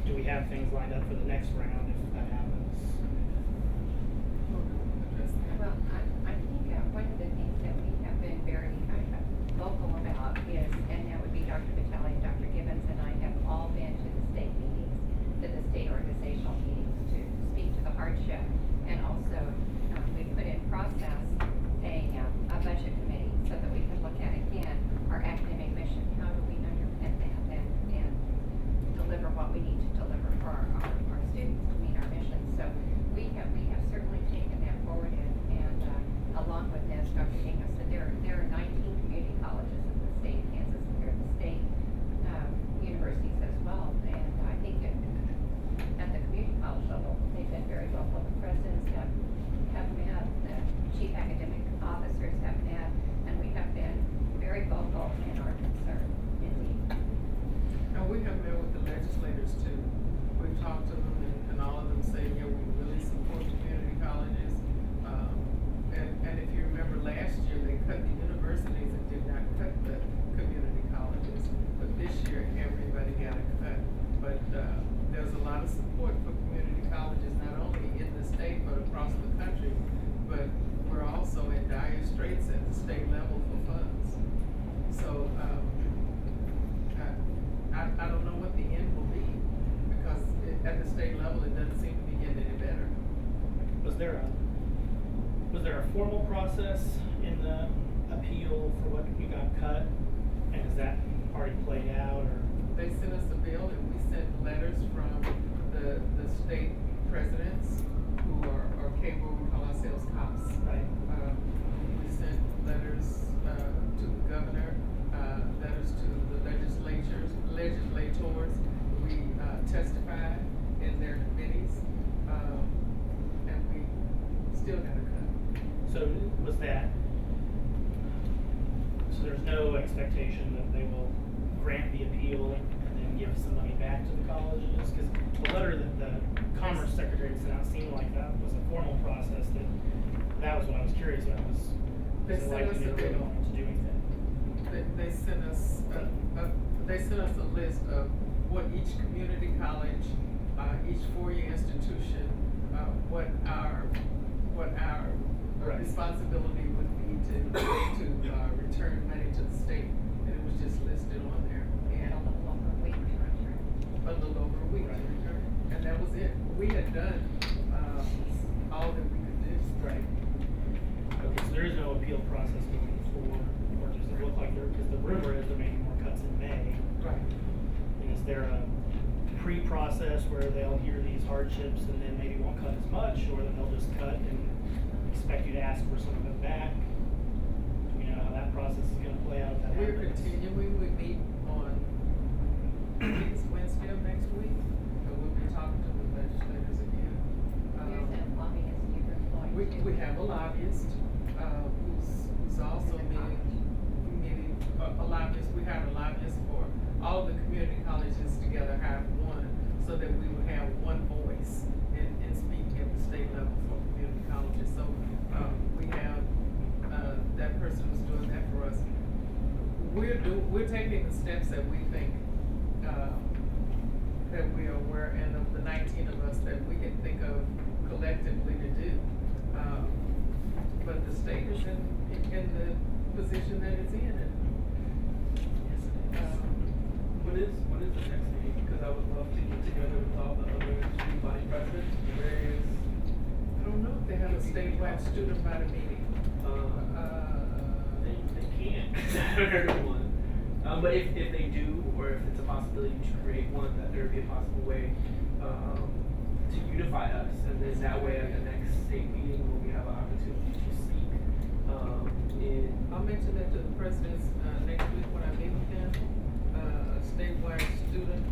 do we have things lined up for the next round if that happens? Well, I think one of the things that we have been very kind of vocal about is, and that would be Dr. Vitale and Dr. Gibbons and I have all been to the state meetings, to the state organizational meetings to speak to the hardship. And also, we put in process a budget committee so that we can look at, again, our academic mission. How do we underpin that and deliver what we need to deliver for our students to meet our mission? So we have certainly taken that forward, and along with this, Dr. Dingus said there are 19 community colleges in the state of Kansas, and there are the state universities as well. And I think at the community college level, they've been very vocal. The presidents have met, the chief academic officers have met, and we have been very vocal in our concern, indeed. And we have met with the legislators too. We've talked to them, and all of them say, yeah, we really support community colleges. And if you remember last year, they cut the universities and did not cut the community colleges. But this year, everybody got a cut. But there's a lot of support for community colleges, not only in the state, but across the country. But we're also in dire straits at the state level for funds. So I don't know what the end will be, because at the state level, it doesn't seem to be getting any better. Was there a formal process in the appeal for what you got cut? And is that already played out, or? They sent us a bill, and we sent letters from the state presidents who there's no expectation that they will grant the appeal and then give some money back to the colleges? Because the letter that the Commerce Secretary sent out seemed like that was a formal process, that was what I was curious about, was They it sent likely us that they a- don't want to do anything? They sent us a list of what each community college, each four-year institution, what our Right. responsibility would be to return money to the state, and it was just listed on there. And a little over a week to return. A little over a week to Right. return, and that was it. We had done, all that we could do. Right. Okay, so there is no appeal process moving forward, or does it look like there, because the rumor is there may be more cuts in May. Right. And is there a pre-process where they'll hear these hardships and then maybe won't cut as much, or that they'll just cut and expect you to ask for some of it back? Do we know how that process is gonna play out if that We're happens? continuing, we meet on, I think it's Wednesday of next week, and we'll be talking to the legislators again. There's a lobbyist you've employed. We have a lobbyist, who's also meeting, a lobbyist, we have a lobbyist for all the community colleges together have one, so that we would have one voice in speaking at the state level for community colleges. So, we have, that person who's doing that for us. We're taking the steps that we think, that we are aware, and of the 19 of us that we can think of collectively to do. But the state is in the position that it's in, and, When is the next meeting? Because I would love to get together with all the other student body presidents, various. I don't know if they have a statewide student body meeting. They can't, everyone. But if they do, or if it's a possibility to create one, that there would be a possible way, to unify us, and then that way at the next state meeting, when we have an opportunity to speak, I'll mention that to the presidents, next week when I meet with them, statewide student.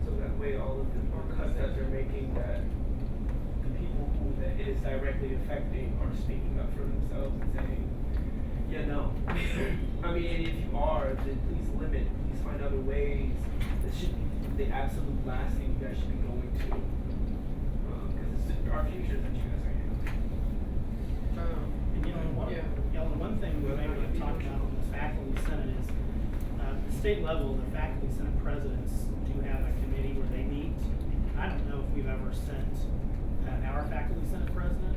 so that way all of the cuts that they're making, that the people who that it is directly affecting are speaking up for themselves and saying, yeah, no. I mean, and if you are, then please limit, please find other ways. This should be the absolute last thing you guys should be going to. Because it's our future that you guys are in. And the one thing we may want to talk about on this faculty senate is, the state level, the faculty senate presidents do have a committee where they meet. I don't know if we've ever sent our faculty senate president,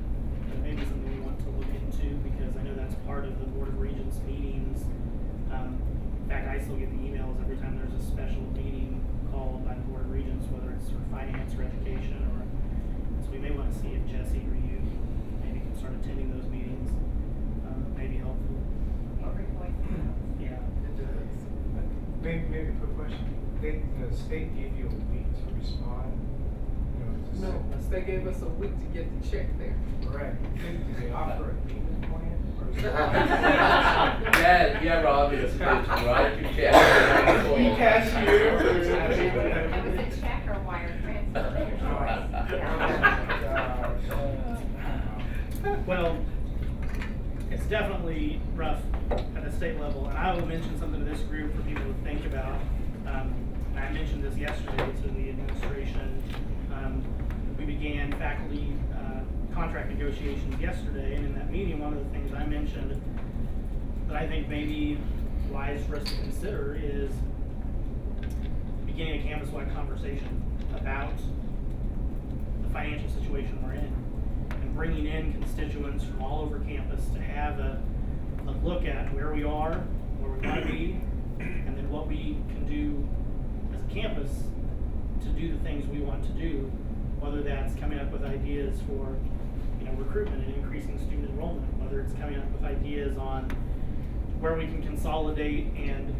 but maybe something we want to look into, because I know that's part of the Board of Regents meetings. In fact, I still get the emails every time there's a special meeting called by the Board of Regents, whether it's for finance or education, or, so we may want to see if Jesse or you maybe can start attending those meetings. Maybe helpful. Yeah. It does. Maybe a quick question. The state gave you a week to respond? You know, No, they gave us a week to get the check there. Correct. Did they offer a payment plan? Or is it- Yeah, Rob, it's right, you can't. E-cashier. It was a check or wire transfer, your choice. Well, it's definitely rough at the state level, and I will mention something to this group for people to think about. And I mentioned this yesterday to the administration. We began faculty contract negotiations yesterday, and in that meeting, one of the things I mentioned that I think may be wise for us to consider is beginning a campus-wide conversation about the financial situation we're in, and bringing in constituents from all over campus to have a look at where we are, where we want to be, and then what we can do as a campus to do the things we want to do, whether that's coming up with ideas for, recruitment and increasing student enrollment, whether it's coming up with ideas on where we can consolidate and,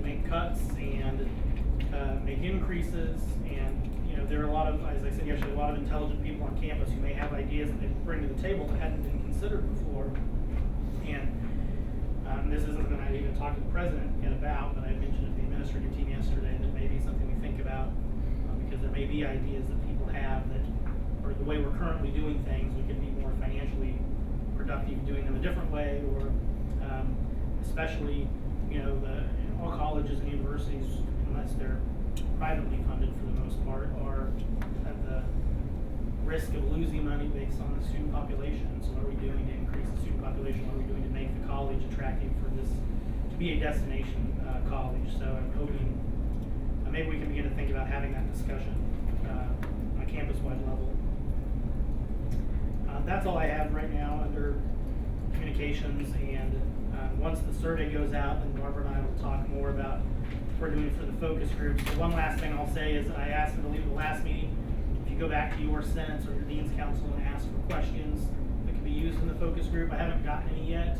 make cuts and make increases. And, there are a lot of, as I said yesterday, a lot of intelligent people on campus who may have ideas that they bring to the table that hadn't been considered before. And this isn't something I even talked to the president yet about, but I mentioned it to the administrative team yesterday that may be something we think about, because there may be ideas that people have that, or the way we're currently doing things, we could be more financially productive doing them a different way, or especially, all colleges and universities, unless they're privately funded for the most part, are at the risk of losing money based on the student population. So what are we doing to increase the student population? What are we doing to make the college attractive for this to be a destination college? So I'm hoping maybe we can begin to think about having that discussion on a campus-wide level. That's all I have right now under communications, and once the survey goes out, then Barbara and I will talk more about what we're doing for the focus groups. So one last thing I'll say is that I asked them to leave the last meeting. If you go back to your senates or your dean's council and ask for questions that can be used in the focus group, I haven't gotten any yet.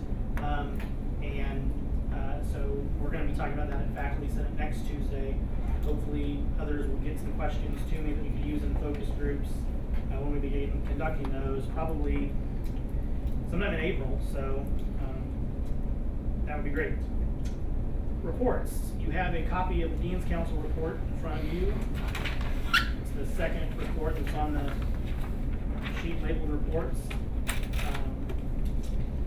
So we're going to be talking about that at Faculty Senate next Tuesday. Hopefully others will get some questions to me that we can use in focus groups when we begin conducting those, probably sometime in April. So that would be great. Reports. You have a copy of the Dean's Council report in front of you. It's the second report that's on the sheet labeled reports.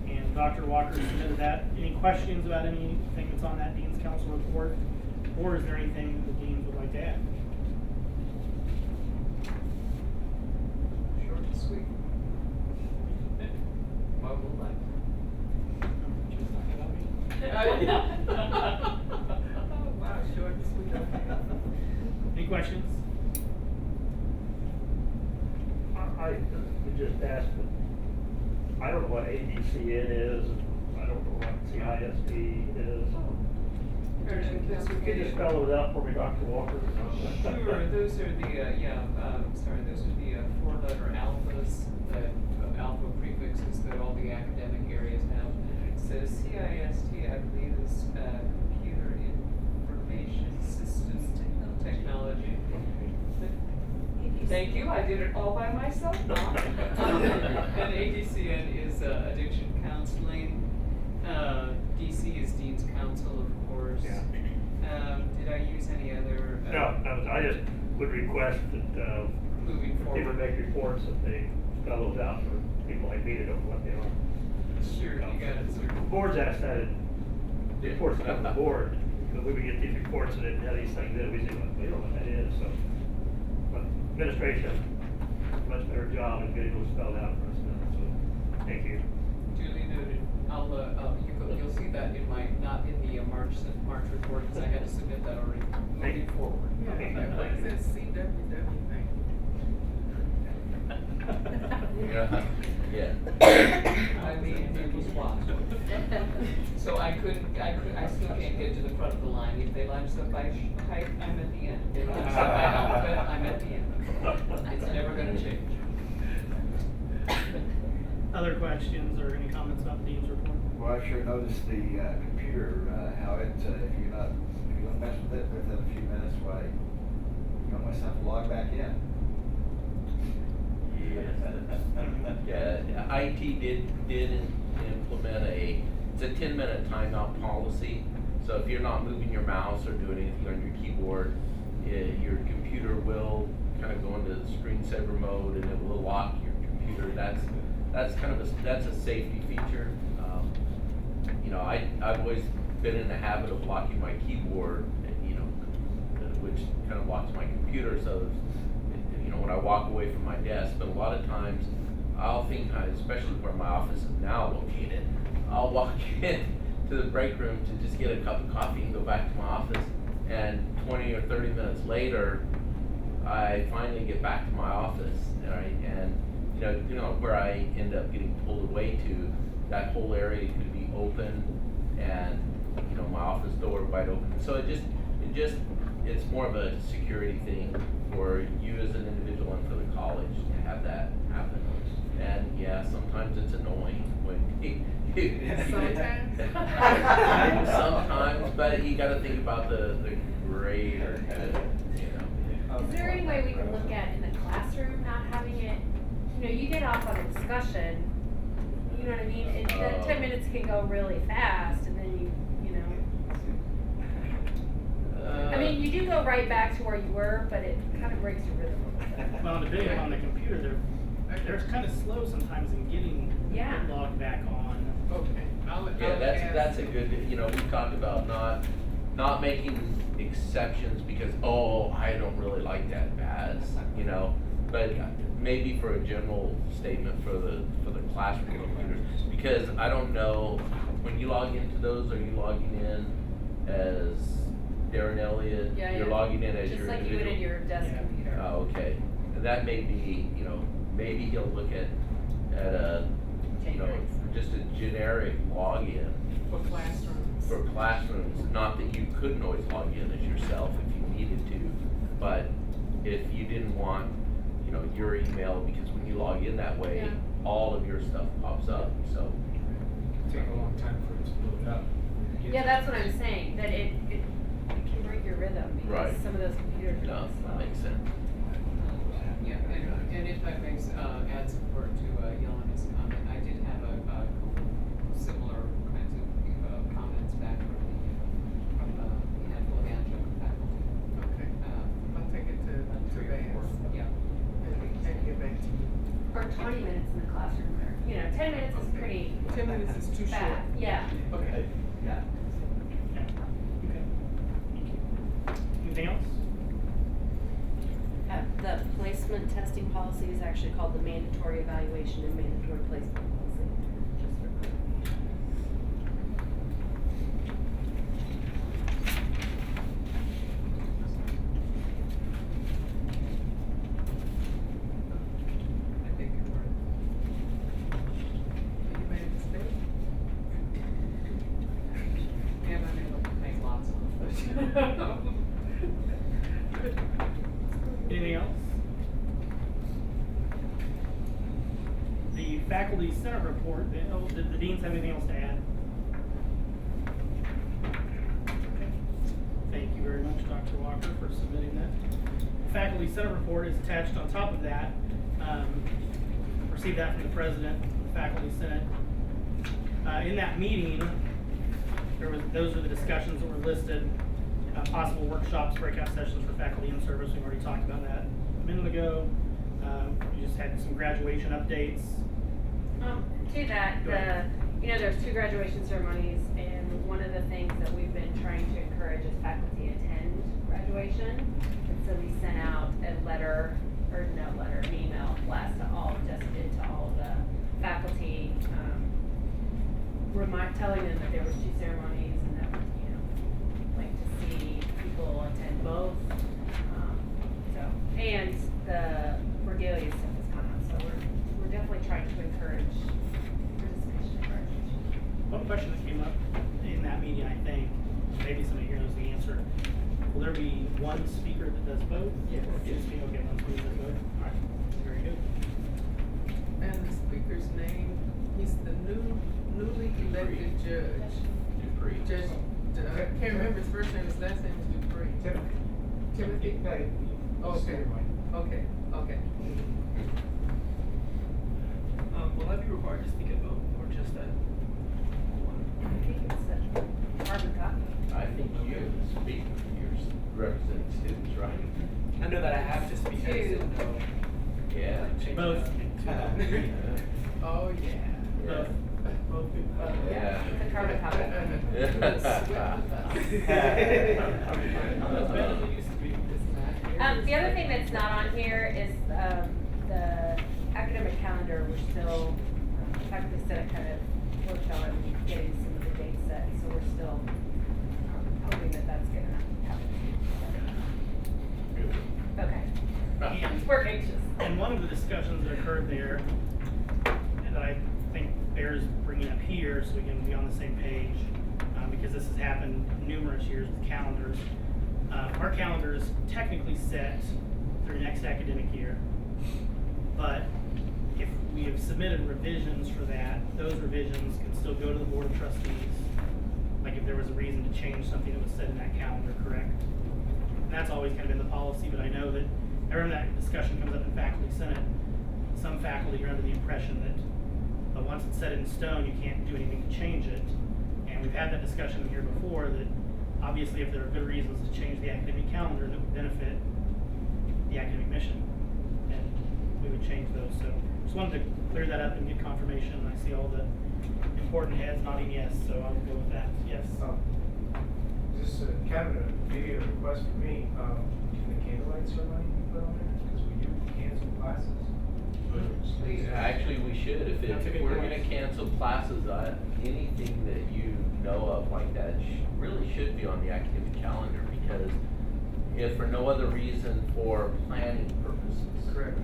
And Dr. Walker submitted that. Any questions about anything that's on that Dean's Council report? Or is there anything that the deans would like to add? Short and sweet. What will like? Oh, wow, short and sweet. Any questions? I would just ask, I don't know what ADCN is, I don't know what CISD is. Could you spell it out for me, Dr. Walker? Sure, those are the, those are the four-letter alphas, the alpha prefixes that all the academic areas have. So CIST, I believe, is Computer Information Systems Technology. Thank you, I did it all by myself. And ADCN is Addiction Counseling. DC is Dean's Council, of course. Yeah. Did I use any other? No, I just would request that moving people forward. make reports that they spell those out for people like me that don't know what they are. Sure, you got it, sir. Boards ask that, reports come from the board, but we would get these reports and then have these things in, we say, well, we don't know what that is, so. But administration, much better job in getting those spelled out for us now, so, thank you. Duly noted. You'll see that in my, not in the March report, because I had to submit that already. Moving forward. What is that CWW thing? Yeah. I mean, it was watched. So I still can't get to the front of the line. If they line us up by height, I'm at the end. If they line us up by alphabet, I'm at the end. It's never gonna change. Other questions or any comments about the Dean's report? Well, I sure noticed the computer, how it, if you don't mess with it within a few minutes, why, you almost have to log back in. Yeah, IT did implement it's a 10-minute timeout policy. So if you're not moving your mouse or doing anything on your keyboard, your computer will kind of go into the screensaver mode and it will lock your computer. That's kind of that's a safety feature. I've always been in the habit of locking my keyboard, which kind of locks my computer. So, when I walk away from my desk, but a lot of times I'll think, especially where my office is now located, I'll walk in to the break room to just get a cup of coffee and go back to my office. And 20 or 30 minutes later, I finally get back to my office, right? And where I end up getting pulled away to, that whole area could be open, and my office door wide open. So it's more of a security thing for you as an individual and for the college to have that happen. And yeah, sometimes it's annoying when Sometimes. sometimes, but you got to think about the greater good, Is there any way we can look at in the classroom, not having it, you get off on a discussion, you know what I mean? And that 10 minutes can go really fast, and then I mean, you do go right back to where you were, but it kind of breaks your rhythm a little bit. Well, depending on the computer, they're kind of slow sometimes in getting Yeah. logged back on. Okay, I'll Yeah, that's ask that's a good, you know, we talked about not making exceptions because, oh, I don't really like that as, you know, but maybe for a general statement for the classroom computers, because I don't know, when you log into those, are you logging in as Darren Elliott? Yeah, You're yeah. logging in as Just your like you would individual? in your desk Yeah. computer. Oh, okay. And that may be, you know, maybe he'll look at a, you know, just a generic login For classrooms. for classrooms, not that you couldn't always log in as yourself if you needed to, but if you didn't want, you know, your email, because when you log in that way, Yeah. all of your stuff pops up, so. Take a long time for it to load up. Yeah, that's what I'm saying, that it can break your rhythm Right. because some of those computers are No, just slow. that makes sense. Yeah, and if I may add some word to Yelena's comment, I did have a couple similar kinds of comments back from a handful of adjunct faculty. Okay, I'll take it to Vance. Yeah. And get back to you. Or 20 minutes in the classroom, or, you know, 10 minutes is Okay. pretty 10 minutes is too short. fast. Yeah. Okay. Yeah. Okay. Thank you. Anything else? The placement testing policy is actually called the mandatory evaluation and mandatory placement policy. Just for clarification. I think it worked. You made a mistake? And I'm able to make lots of them. Anything else? The faculty senate report, did the deans have anything else to add? Okay. Thank you very much, Dr. Walker, for submitting that. Faculty senate report is attached on top of that. Received that from the president of the faculty senate. In that meeting, those are the discussions that were listed. Possible workshops, breakout sessions for faculty in service. We've already talked about that a minute ago. We just had some graduation updates. To that, Go ahead. there's 2 graduation ceremonies, and one of the things that we've been trying to encourage is faculty attend graduation. And so we sent out an email blast to all the faculty, telling them that there was 2 ceremonies and that, like to see people attend both. And the regalia stuff has come out, so we're definitely trying to encourage participation in graduation. One question that came up in that meeting, I think, maybe somebody here knows the answer. Will there be one speaker that does both? Yes. Okay, one speaker that does both. All right, very good. And the speaker's name, he's the newly elected judge. Dupree. Judge, I can't remember his first name, his last name is Dupree. Timothy? Okay, okay. Will I be required to speak at both, or just at one? I think it's a carbon copy. I think you speak, you're representing students, right? I know that I have to speak, I just didn't know. Yeah. Change Both. it up. Oh, yeah. Both. Both. Yeah. It's a carbon copy. The other thing that's not on here is the academic calendar. We're still, faculty senate kind of worked on getting some of the dates set, so we're still hoping that that's gonna happen. Okay. We're anxious. And one of the discussions that occurred there, and that I think bears bringing up here so we can be on the same page, because this has happened numerous years with calendars. Our calendar is technically set through next academic year, but if we have submitted revisions for that, those revisions can still go to the Board of Trustees, like if there was a reason to change something that was set in that calendar, correct? And that's always kind of been the policy, but I know that every time that discussion comes up in faculty senate, some faculty are under the impression that once it's set in stone, you can't do anything to change it. And we've had that discussion here before that obviously if there are good reasons to change the academic calendar that would benefit the academic mission, and we would change those. So just wanted to clear that up and get confirmation. I see all the important heads nodding yes, so I will go with Just kind of maybe a request for me, can the candlelight ceremony be put on there? Because we do cancel classes. Actually, we should, if That's a good we're point. gonna cancel classes, anything that you know of like that really should be on the academic calendar, because if for no other reason, for planning purposes. Correct.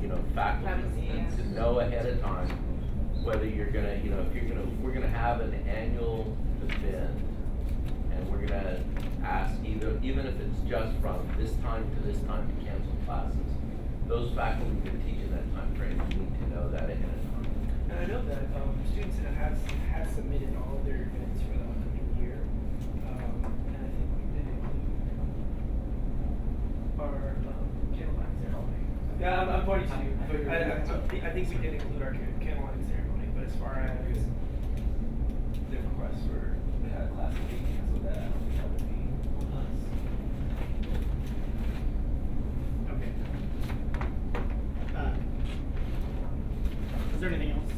You know, faculty need to know ahead of time whether you're gonna, you know, if we're gonna have an annual event, and we're gonna ask even if it's just from this time to this time to cancel classes, those faculty that are teaching that time frame need to know that ahead of time. And I know that students have submitted all of their events for the upcoming year, and I think we did include our candlelight ceremony. Yeah, I'm pointing to you. I think we did include our candlelight ceremony, but as far as the request for the class to be canceled, that would be on us. Okay. Is there anything else?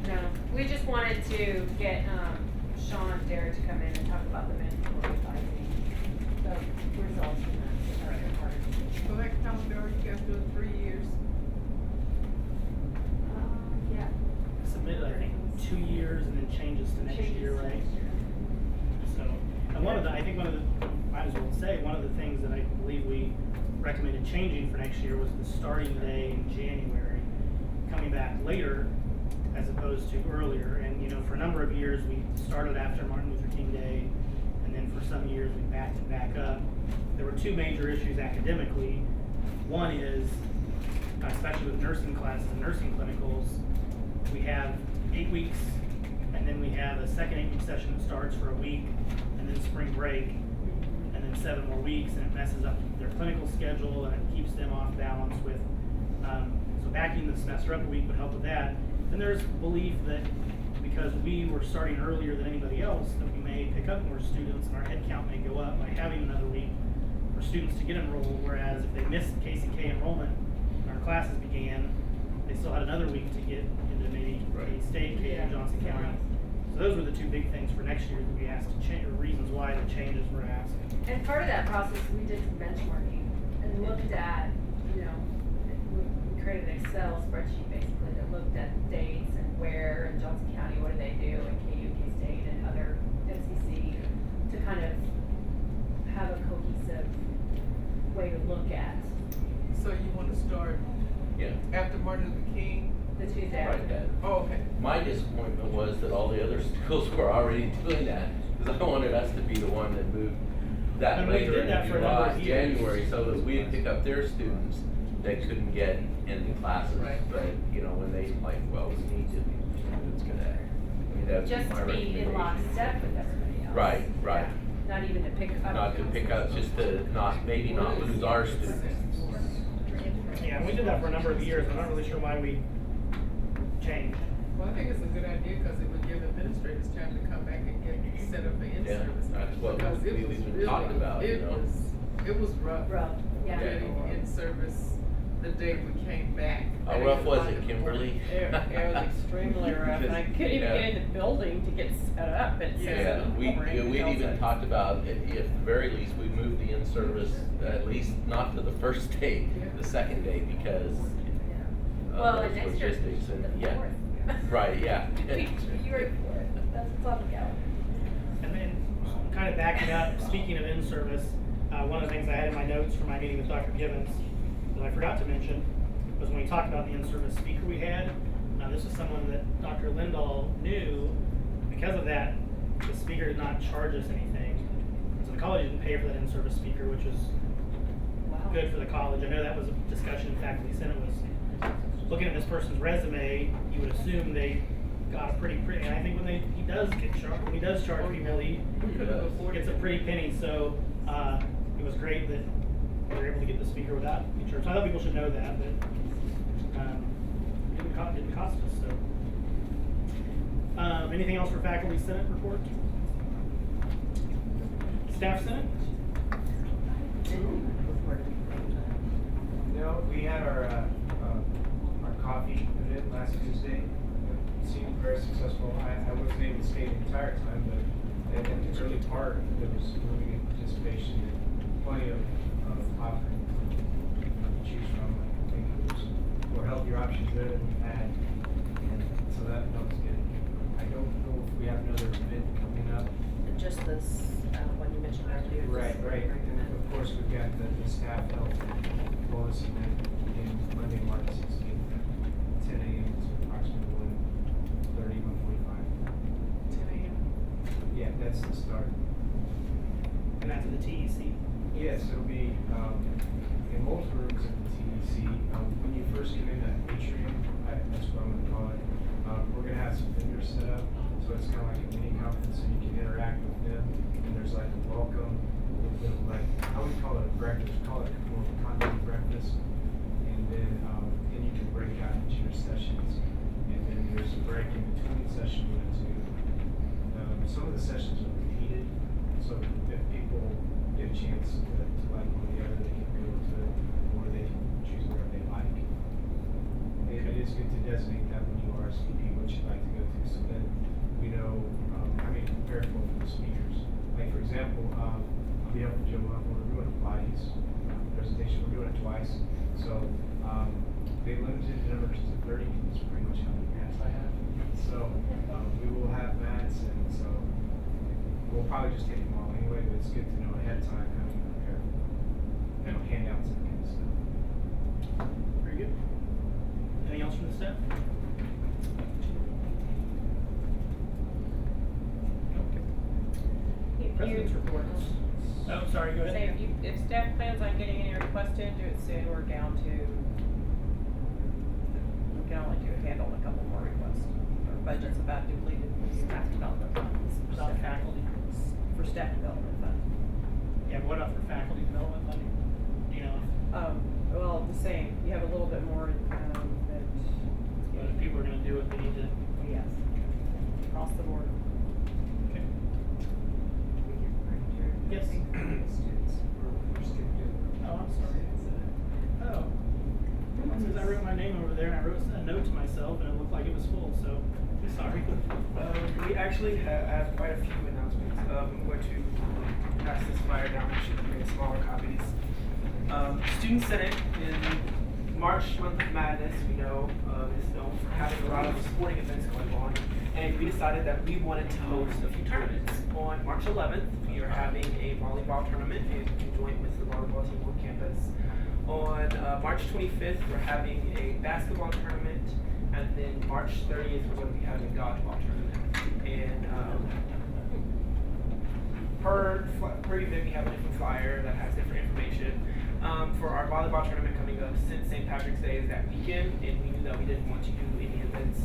No, we just wanted to get, Sean Dare to come in and talk about the mandatory advising, the results from that, so that's part of it. So that calendar, you guys do it 3 years? Yeah. Submitted, I think, 2 years and then changes to next year, right? So, and might as well say, one of the things that I believe we recommended changing for next year was the starting day in January, coming back later as opposed to earlier. And, you know, for a number of years, we started after Martin Luther King Day, and then for some years, we backed it back up. There were two major issues academically. One is, especially with nursing classes and nursing clinicals, we have 8 weeks, and then we have a second 8-week session that starts for a week, and then spring break, and then 7 more weeks, and it messes up their clinical schedule, and it keeps them off balance with, so backing the semester up a week would help with that. Then there's belief that because we were starting earlier than anybody else, that we may pick up more students, and our head count may go up by having another week for students to get enrolled, whereas if they missed KCK enrollment, and our classes began, they still had another week to get into maybe K-State, K Johnson County. So those were the two big things for next year that we asked to change, or reasons why the changes were asked. And part of that process, we did some benchmarking and looked at, you know, we created an Excel spreadsheet basically that looked at dates and where in Johnson County, what do they do, and KU, K-State, and other MCC, to kind of have a cohesive way to look at So you wanna start after Martin Luther King? the Tuesday. Right, that. Oh, okay. My disappointment was that all the other schools were already doing that, because I wanted us to be the one that moved that And we later did that in for a number of July, years. January, so that we'd pick up their students that couldn't get into classes. Right. But, you know, when they like, well, we need to, it's gonna, I mean, that's Just my to be in recommendation. lockstep with everybody else. Right, right. Yeah. Not even to pick up. Not to pick up, just to maybe not lose our students. Yeah, and we did that for a number of years. I'm not really sure why we changed. Well, I think it's a good idea, cause it would give administrators time to come back and get set up for in-service. That's what Because it we was even really- talked about, you know. It was rough. Rough, yeah. Getting in-service the day we came back. How rough was it, Kimberly? It was extremely rough, and I couldn't even Yeah. get in the building to get set up at Yeah, 6 we'd even talked about, if the very least, we moved the in-service, at least not to the first day, the second day, because Well, of and those next year, logistics and, the yeah. fourth. Right, yeah. You were for it, that's what's on the calendar. And then, kind of backing up, speaking of in-service, one of the things I had in my notes from my meeting with Dr. Gibbons that I forgot to mention was when we talked about the in-service speaker we had. This is someone that Dr. Lindahl knew. Because of that, the speaker did not charge us anything. So the college didn't pay for that in-service speaker, which was good for the college. I know that was a discussion in faculty senate was looking at this person's resume, you would assume they got a pretty, and I think when he does get charged, when he does charge people, he gets a pretty penny. So it was great that we were able to get the speaker without insurance. I thought people should know that, but it didn't cost us. So anything else for faculty senate report? Staff senate? No, we had our coffee event last Tuesday. It seemed very successful. I wasn't able to stay the entire time, but take part. There was limited participation and plenty of offerings to choose from. I think there's more healthier options there than we've had, and so that was good. I don't know if we have another event coming up. Just this, one you mentioned earlier. Right. And then of course we've got the staff health bonus event in Monday, March 16th, 10 a.m. to approximately 1:30, 1:45. 10 a.m. Yeah, that's the start. And that's at the TEC. Yes, it'll be in most rooms at the TEC. When you first get in that atrium, that's what I'm gonna call it. We're gonna have some vendors set up, so it's kind of like a mini conference, so you can interact with them. And there's like a welcome, a little bit of like, I would call it a breakfast, call it more of a content breakfast. And then you can break out into your sessions. And then there's a break in between session 1 and 2. Some of the sessions are repeated, so if people get a chance to like one or the other, they can go to it, or they can choose wherever they like. And it is good to designate that when you RSVP what you'd like to go to, so that we know how many to prepare for the speakers. Like for example, on behalf of Joe, we're doing a Pilates presentation. We're doing it twice, so they limited the numbers to 30. It's pretty much how many mats I have. So we will have mats, and so we'll probably just take them all anyway. But it's good to know ahead of time how you prepare. Handouts and that kind of stuff. Very good. Anything else from the staff? President's reports. Oh, sorry, go ahead. Say, if staff plans on getting any requests in, do it soon. We're down to, we can only handle a couple more requests. Our budget's about depleted for staff development funds. About faculty. For staff development funds. Yeah, what about for faculty development funding? Do you know? Well, the same. You have a little bit more, that. But if people are gonna do it, they need to. Yes. Across the board. Okay. Yes. Oh, I'm sorry. Oh. Because I wrote my name over there and I wrote a note to myself and it looked like it was full, so I'm sorry. We actually have quite a few announcements. I'm going to pass this flyer down. I should bring smaller copies. Student Senate in March, month of madness, we know, is known for having a lot of sporting events going on. And we decided that we wanted to host a few tournaments. On March 11th, we are having a volleyball tournament in conjoint with the volleyball team on campus. On March 25th, we're having a basketball tournament. And then March 30th, we're going to be having a dodgeball tournament. And per event, we have a different flyer that has different information. For our volleyball tournament coming up, since St. Patrick's Day is that weekend, and we knew that we didn't want to do any events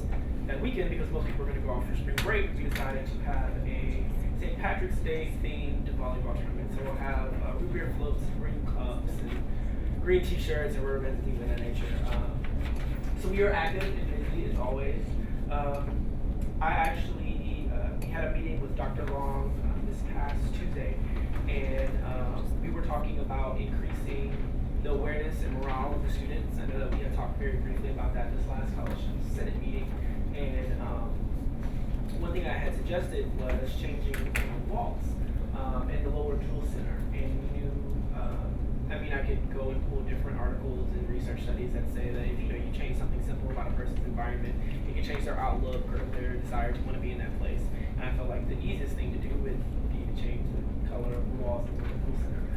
that weekend because most people are going to go off for spring break, we decided to have a St. Patrick's Day themed volleyball tournament. So we'll have root beer floats, green cups, and green t-shirts, and rubber bands, and things of that nature. So we are active and busy as always. I actually we had a meeting with Dr. Long this past Tuesday, and we were talking about increasing the awareness and morale of the students. I know that we had talked very briefly about that this last college senate meeting, and one thing I had suggested was changing walls in the lower Jewel Center, and we knew. I mean, I could go and pull different articles and research studies that say that if you change something simple about a person's environment, it can change their outlook or their desire to want to be in that place. And I felt like the easiest thing to do would be to change the color of the walls in the Jewel Center.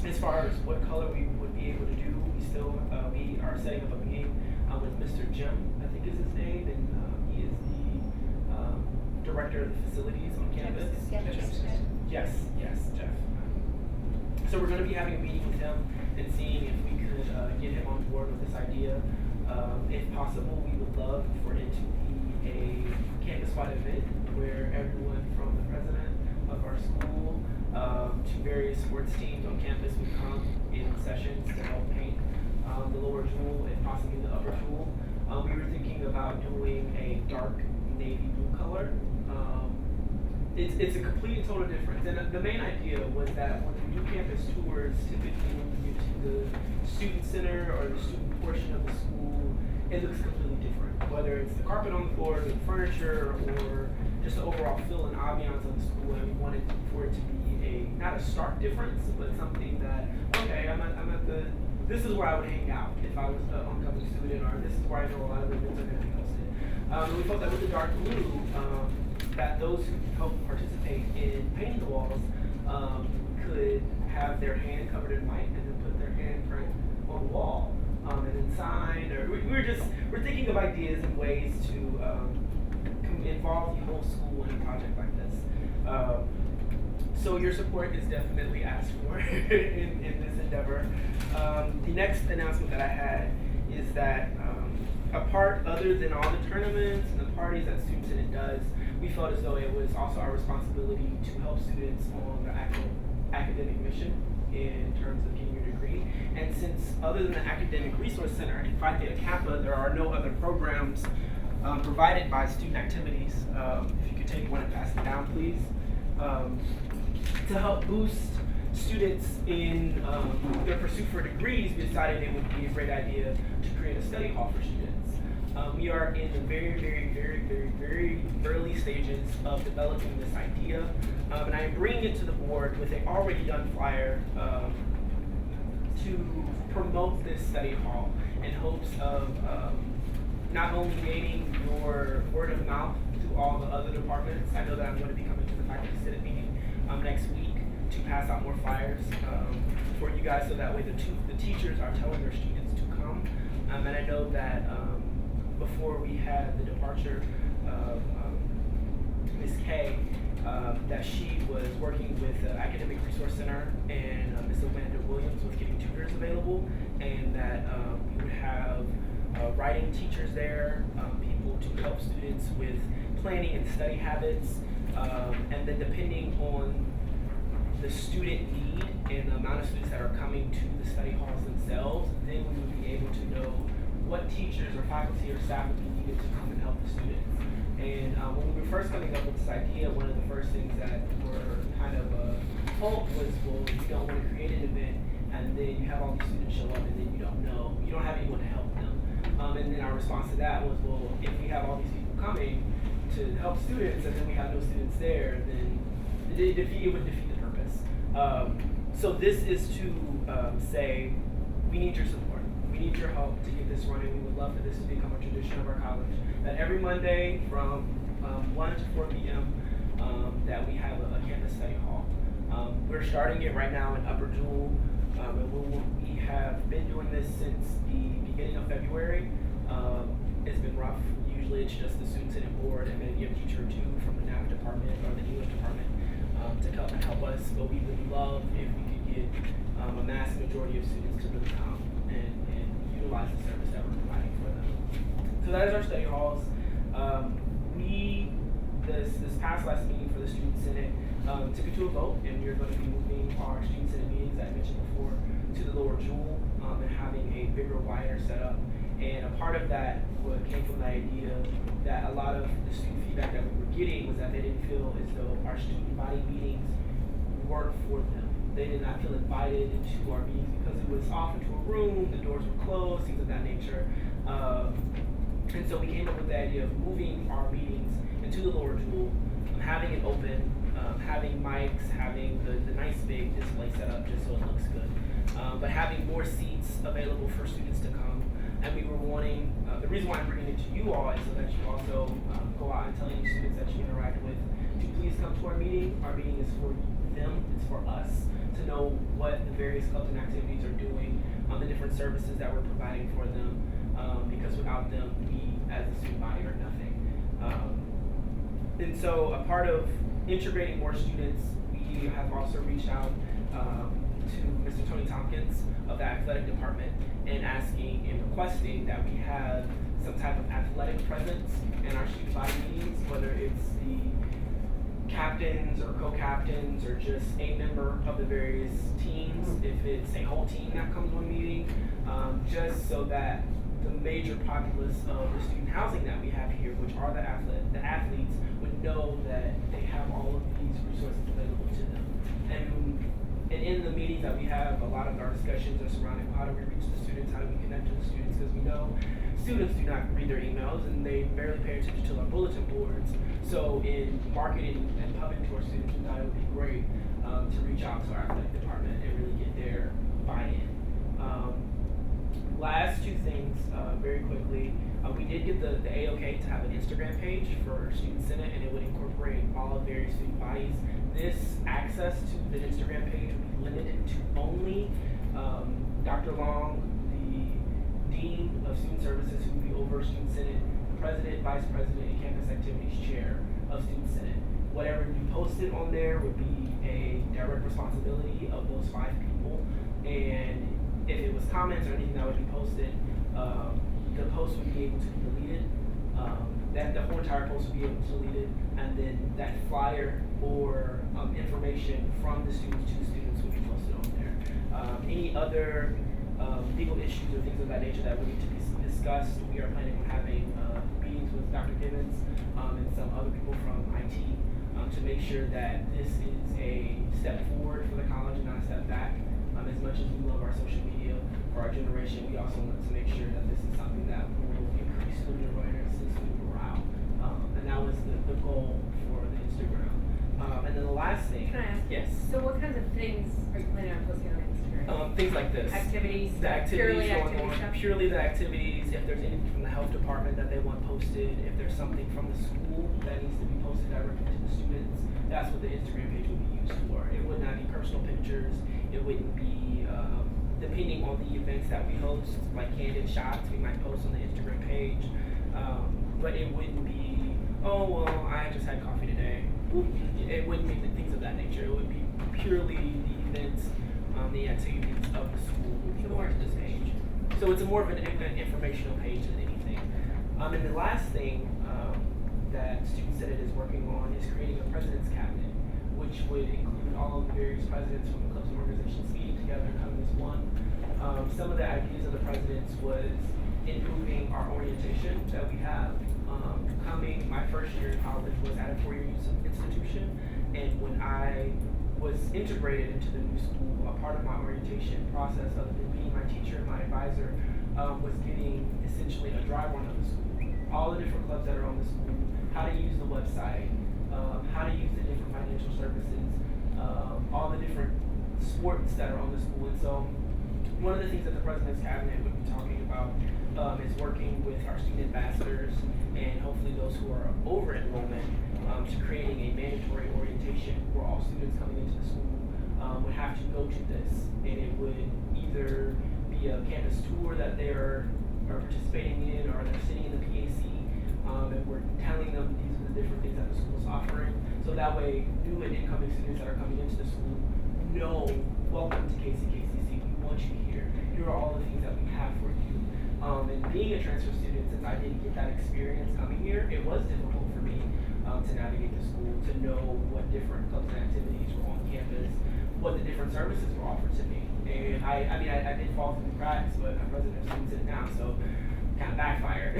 As far as what color we would be able to do, we are setting up a meeting with Mr. Jim, I think is his name, and he is the director of the facilities on campus. Yes, Jeff. So we're going to be having a meeting with him and seeing if we could get him on board with this idea. If possible, we would love for it to be a campus-wide event where everyone from the president of our school to various sports teams on campus would come in sessions to help paint the lower jewel and possibly the upper jewel. We were thinking about doing a dark navy blue color. It's a complete and total difference. And the main idea was that when we do campus tours, typically when we get to the student center or the student portion of the school, it looks completely different. Whether it's the carpet on the floor, the furniture, or just the overall feel and ambiance of the school, and we wanted for it to be not a stark difference, but something that, okay, I'm at the, this is where I would hang out if I was an oncoming student, or this is where I know a lot of events are going to be hosted. We felt that with the dark blue, that those who help participate in painting the walls could have their hand covered in white and then put their handprint on the wall, and then sign, or we're thinking of ideas and ways to involve the whole school in a project like this. So your support is definitely asked for in this endeavor. The next announcement that I had is that a part other than all the tournaments and the parties that Student Senate does, we felt as though it was also our responsibility to help students on their actual academic mission in terms of getting your degree. And since other than the Academic Resource Center in Phi Theta Kappa, there are no other programs provided by student activities. If you could take one and pass it down, please. To help boost students in their pursuit for degrees, we decided it would be a great idea to create a study hall for students. We are in the very early stages of developing this idea, and I am bringing it to the board with an already done flyer to promote this study hall in hopes of not only gaining your word of mouth to all the other departments. I know that I'm going to be coming to the faculty senate meeting next week to pass out more flyers for you guys, so that way the teachers are telling their students to come. And I know that before we had the departure of Ms. K, that she was working with the Academic Resource Center and Ms. Amanda Williams with getting tutors available, and that we would have writing teachers there, people to help students with planning and study habits, and then depending on the student need and the amount of students that are coming to the study halls themselves, then we would be able to know what teachers or faculty or staff would be needed to come and help the students. And when we were first coming up with this idea, one of the first things that were kind of told was, well, you don't want to create an event and then you have all these students show up and then you don't have anyone to help them. And then our response to that was, well, if we have all these people coming to help students and then we have no students there, then it would defeat the purpose. So this is to say, we need your support. We need your help to get this running. We would love for this to become a tradition of our college, that every Monday from 1 to 4 p.m. That we have a campus study hall. We're starting it right now in Upper Jewel, and we have been doing this since the beginning of February. It's been rough. Usually it's just the Student Senate board and maybe a teacher or two from the NAV department or the English department to come and help us, but we would love if we could get a mass majority of students to really come and utilize the service that we're providing for them. So that is our study halls. This past last meeting for the Student Senate took it to a vote, and we're going to be moving our Student Senate meetings, that I mentioned before, to the lower Jewel and having a bigger, wider setup. And a part of that came from the idea that a lot of the student feedback that we were getting was that they didn't feel as though our student body meetings weren't for them. They did not feel invited into our meetings because it was off into a room, the doors were closed, things of that nature. And so we came up with the idea of moving our meetings into the lower Jewel, having it open, having mics, having the nice big display set up just so it looks good, but having more seats available for students to come. And we were wanting, the reason why I'm bringing it to you all is so that you also go out and tell any students that you interact with to please come to our meeting. Our meeting is for them, it's for us to know what the various clubs and activities are doing, the different services that we're providing for them, because without them, we as a student body are nothing. And so a part of integrating more students, we have also reached out to Mr. Tony Tompkins of the athletic department and asking and requesting that we have some type of athletic presence in our student body meetings, whether it's the captains or co-captains or just a member of the various teams, if it's a whole team that comes to a meeting, just so that the major populace of the student housing that we have here, which are the athletes, would know that they have all of these resources available to them. And in the meetings that we have, a lot of our discussions are surrounding how do we reach the students, how do we connect to the students, because we know students do not read their emails and they barely pay attention to our bulletin boards. So in marketing and pubbing to our students, we thought it would be great to reach out to our athletic department and really get their buy-in. Last two things, very quickly. We did get the A-OK to have an Instagram page for Student Senate, and it would incorporate all of various student bodies. This access to the Instagram page would be limited to only Dr. Long, the Dean of Student Services, who would be over Student Senate, the President, Vice President, and Campus Activities Chair of Student Senate. Whatever you posted on there would be a direct responsibility of those 5 people, and if it was comments or anything that would be posted, the post would be able to be deleted. That the whole entire post would be able to be deleted, and then that flyer or information from the students to the students would be posted on there. Any other legal issues or things of that nature that would need to be discussed, we are planning on having meetings with Dr. Gibbons and some other people from IT to make sure that this is a step forward for the college and not a step back. As much as we love our social media for our generation, we also want to make sure that this is something that will increase student awareness and student morale. And that was the goal for the Instagram. And then the last thing. Can I ask? Yes. So what kinds of things are you planning on posting on Instagram? Things like this. Activities? The activities Purely going activity on. stuff? Purely the activities. If there's anything from the health department that they want posted, if there's something from the school that needs to be posted directly to the students, that's what the Instagram page would be used for. It would not be personal pictures. It wouldn't be, depending on the events that we host, like candid shots we might post on the Instagram page. But it wouldn't be, oh, well, I just had coffee today. It wouldn't be the things of that nature. It would be purely the events, the activities of the school would be going to this page. So it's more of an informational page than anything. And the last thing that Student Senate is working on is creating a president's cabinet, which would include all of the various presidents from the clubs and organizations meeting together and coming as one. Some of the ideas of the presidents was improving our orientation that we have. My first year in college was at a 4-year institution, and when I was integrated into the new school, a part of my orientation process, other than being my teacher and my advisor, was getting essentially a dry run of the school. All the different clubs that are on the school, how to use the website, how to use the different financial services, all the different sports that are on the school. And so one of the things that the President's Cabinet would be talking about is working with our student ambassadors and hopefully those who are over enrollment to creating a mandatory orientation where all students coming into the school would have to go to this, and it would either be a campus tour that they are participating in, or they're sitting in the PAC and we're telling them these are the different things that the school is offering. So that way, new and incoming students that are coming into the school know, welcome to KCKCC, we want you here. Here are all the things that we have for you. And being a transfer student, since I didn't get that experience coming here, it was difficult for me to navigate the school, to know what different clubs and activities were on campus, what the different services were offered to me. And I did fall through the cracks, but I'm president of Student Senate now, so kind of backfired.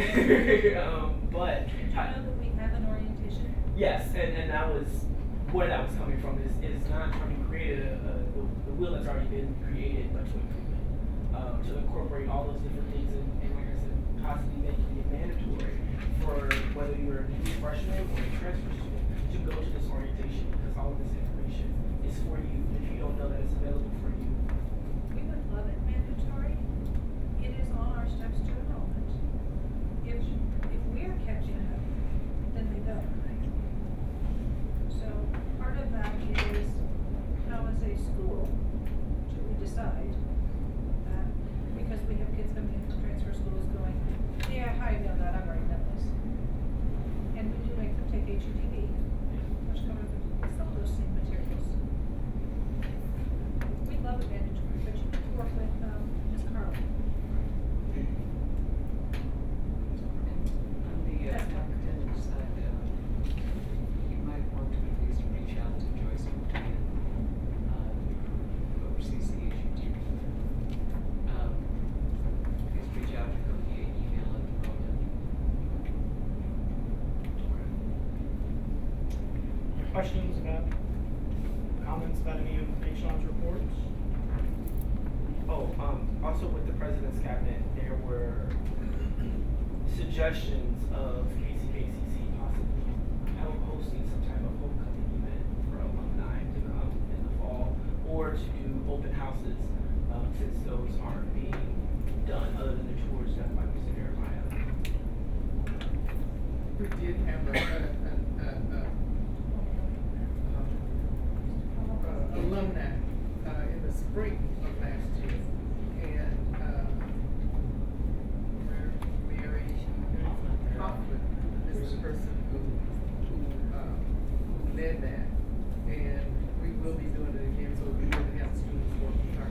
But Did you know that we have an orientation? yes, and that was where that was coming from. Is not trying to create the wheel that's already been created, but to improve it, to incorporate all those different things, and like I said, possibly making it mandatory for whether you're a new freshman or a transfer student to go to this orientation, because all of this information is for you. If you don't know that it's available for you, We would love it mandatory. It is on our steps to enrollment. If we're catching up, then they don't. So part of that is how as a school should we decide that, because we have kids coming in from transfer schools going, yeah, I know that, I've already done this. And we do make them take HUTV, which covers some of those same materials. We love it mandatory, but you have to work with Ms. Carl. On the academic side, you might want to at least reach out to Joyce McCann, who oversees the HUTV. Please reach out to her via email at the moment. Questions about, comments about any of Sean's reports? also with the President's Cabinet, there were suggestions of KCKCC possibly hosting some type of homecoming event for alumni to come in the fall, or to do open houses, since those aren't being done other than the tours done by Mr. Jeremiah. We did have alumni, in the spring of last year, and, Mary Hoffman is the person who led that, and we will be doing it again, so we will have students work with her.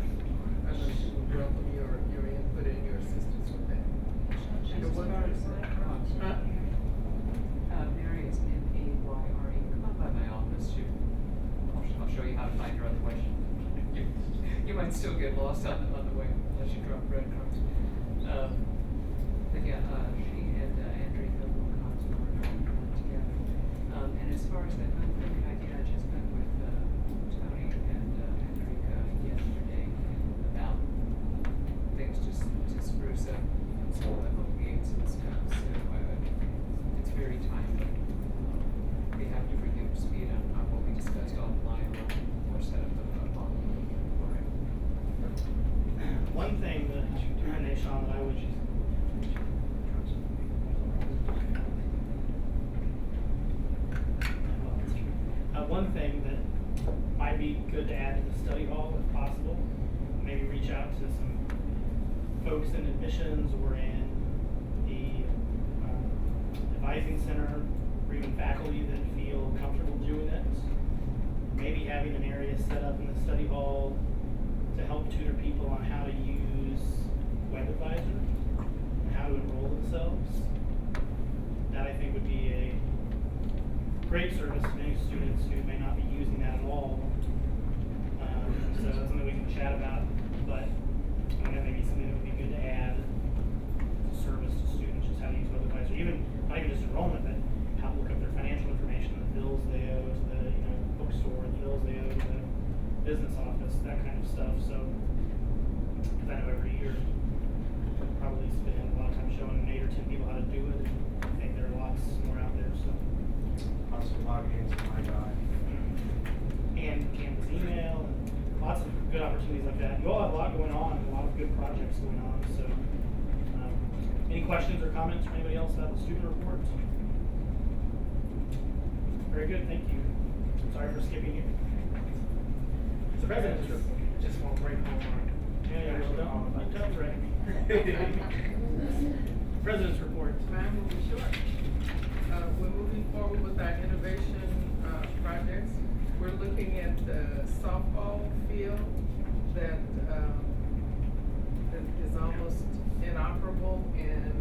I know she will welcome your input and your assistance with that. Mary is M-A-Y-R-E. Come on by my office. I'll show you how to find her other way. You might still get lost on the way unless you drop breadcrumbs. But yeah, she and Andrea will come together. And as far as that homecoming idea, I just met with Tony and Enrica yesterday about things to spruce up home games and stuff. So it's very timely. We have to bring you up to speed on what we discussed offline or set up a follow-up. One thing that, Sean, that I would just. One thing that might be good to add to the study hall if possible, maybe reach out to some folks in admissions or in the advising center, or even faculty that feel comfortable doing it. Maybe having an area set up in the study hall to help tutor people on how to use WebAdvisor and how to enroll themselves. That I think would be a great service to many students who may not be using that at all. So that's something we can chat about, but that may be something that would be good to add as a service to students, just how to use WebAdvisor. Even, not even just enrollment, but how to look up their financial information, the bills they owe to the bookstore, the bills they owe to the business office, that kind of stuff. So, because I know every year probably spend a lot of time showing 8 or 10 people how to do it. I think there are lots more out there. So, Also log into my guy. and campus email, and lots of good opportunities like that. You all have a lot going on, a lot of good projects going on. So, any questions or comments from anybody else about the student report? Very good, thank you. Sorry for skipping you. It's the president's report. Just won't break home on. Yeah, well, don't tell Greg. President's report. Mine will be short. We're moving forward with our innovation projects. We're looking at the softball field that is almost inoperable, and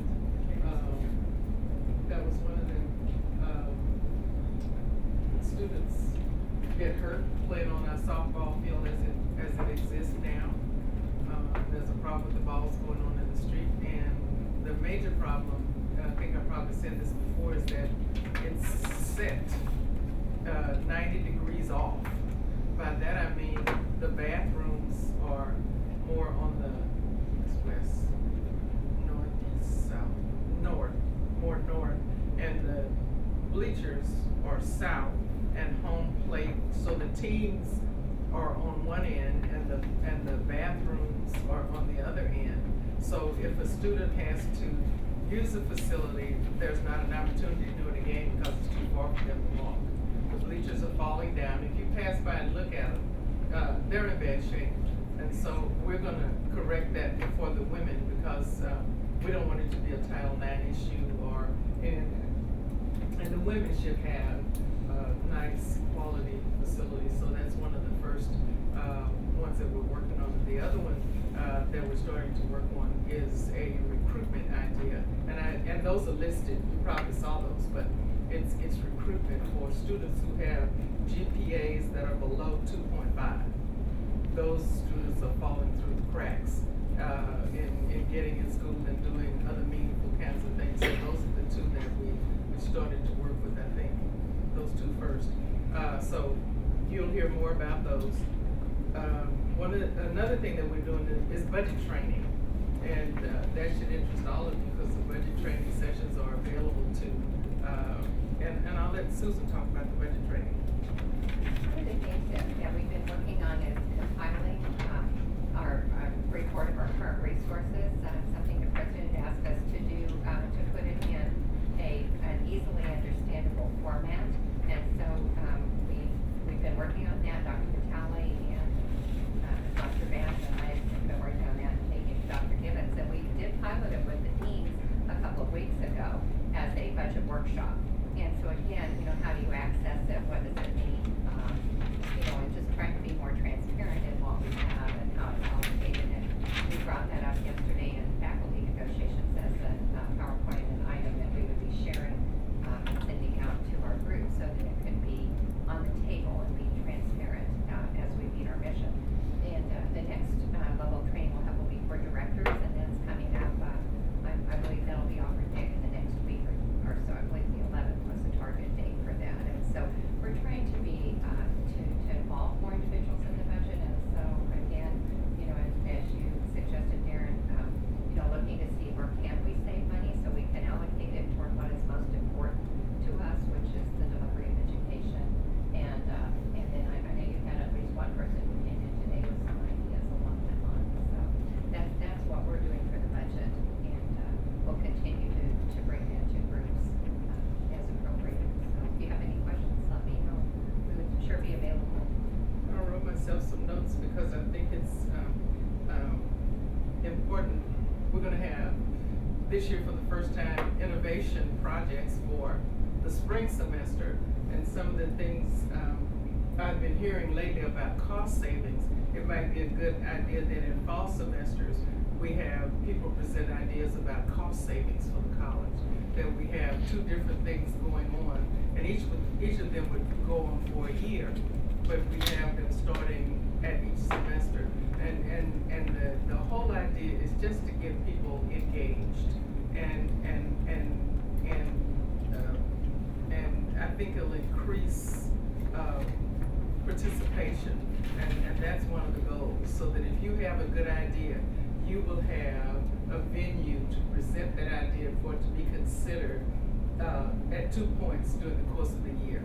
that was one of the students get hurt playing on our softball field as it exists now. There's a problem with the balls going on in the street, and the major problem, I think I probably said this before, is that it's set 90 degrees off. By that I mean the bathrooms are more on the west, north, south, north, more north, and the bleachers are south, and home plate, so the teams are on one end and the bathrooms are on the other end. So if a student has to use the facility, there's not an opportunity to do it again because it's too far for them to walk. The bleachers are falling down. If you pass by and look at them, they're in bad shape. And so we're gonna correct that for the women because we don't want it to be a Title IX issue or anything. And the women should have nice quality facilities, so that's one of the first ones that we're working on. The other one that we're starting to work on is a recruitment idea, and those are listed. You probably saw those, but it's recruitment for students who have GPAs that are below 2.5. Those students are falling through the cracks in getting in school and doing other meaningful kinds of things. So those are the two that we started to work with, I think. Those two first. So you'll hear more about those. Another thing that we're doing is budget training. And that should interest all of you, because the budget training sessions are available too. And I'll let Susan talk about the budget training. One of the things that we've been working on is compiling our report of our current resources, something the president asked us to do, to put it in an easily understandable format. And so we've been working on that. Dr. Vitale and Dr. Vance and I have been working on that and taking it to Dr. Gibbons. And we did pilot it with the teams a couple of weeks ago as a budget workshop. And so again, how do you access it? What does it mean? And just trying to be more transparent in what we have and how it's allocated. And we brought that up yesterday in faculty negotiations as a PowerPoint and item that we would be sharing and sending out to our group so that it could be on the table and be transparent as we meet our mission. And the next level of training we'll have will be for directors, and that's coming up. I believe that'll be offered in the next week or so. I believe the 11th was the target date for that. And so we're trying to be to involve more individuals in the budget. And so again, as you suggested, Darren, looking to see where can we save money so we can allocate it toward what is most important to us, which is the delivery of education. And then I know you had at least one person who came in today with some ideas along that line. So that's what we're doing for the budget, and we'll continue to bring that to groups as appropriate. So if you have any questions, let me know. We would sure be available. I wrote myself some notes because I think it's important. We're gonna have, this year for the first time, innovation projects for the spring semester. And some of the things I've been hearing lately about cost savings, it might be a good idea that in fall semesters, we have people present ideas about cost savings for the college. That we have two different things going on, and each of them would go on for a year, but we have them starting at each semester. And the whole idea is just to get people engaged, and I think it'll increase participation, and that's one of the goals. So that if you have a good idea, you will have a venue to present that idea for it to be considered at 2 points during the course of the year.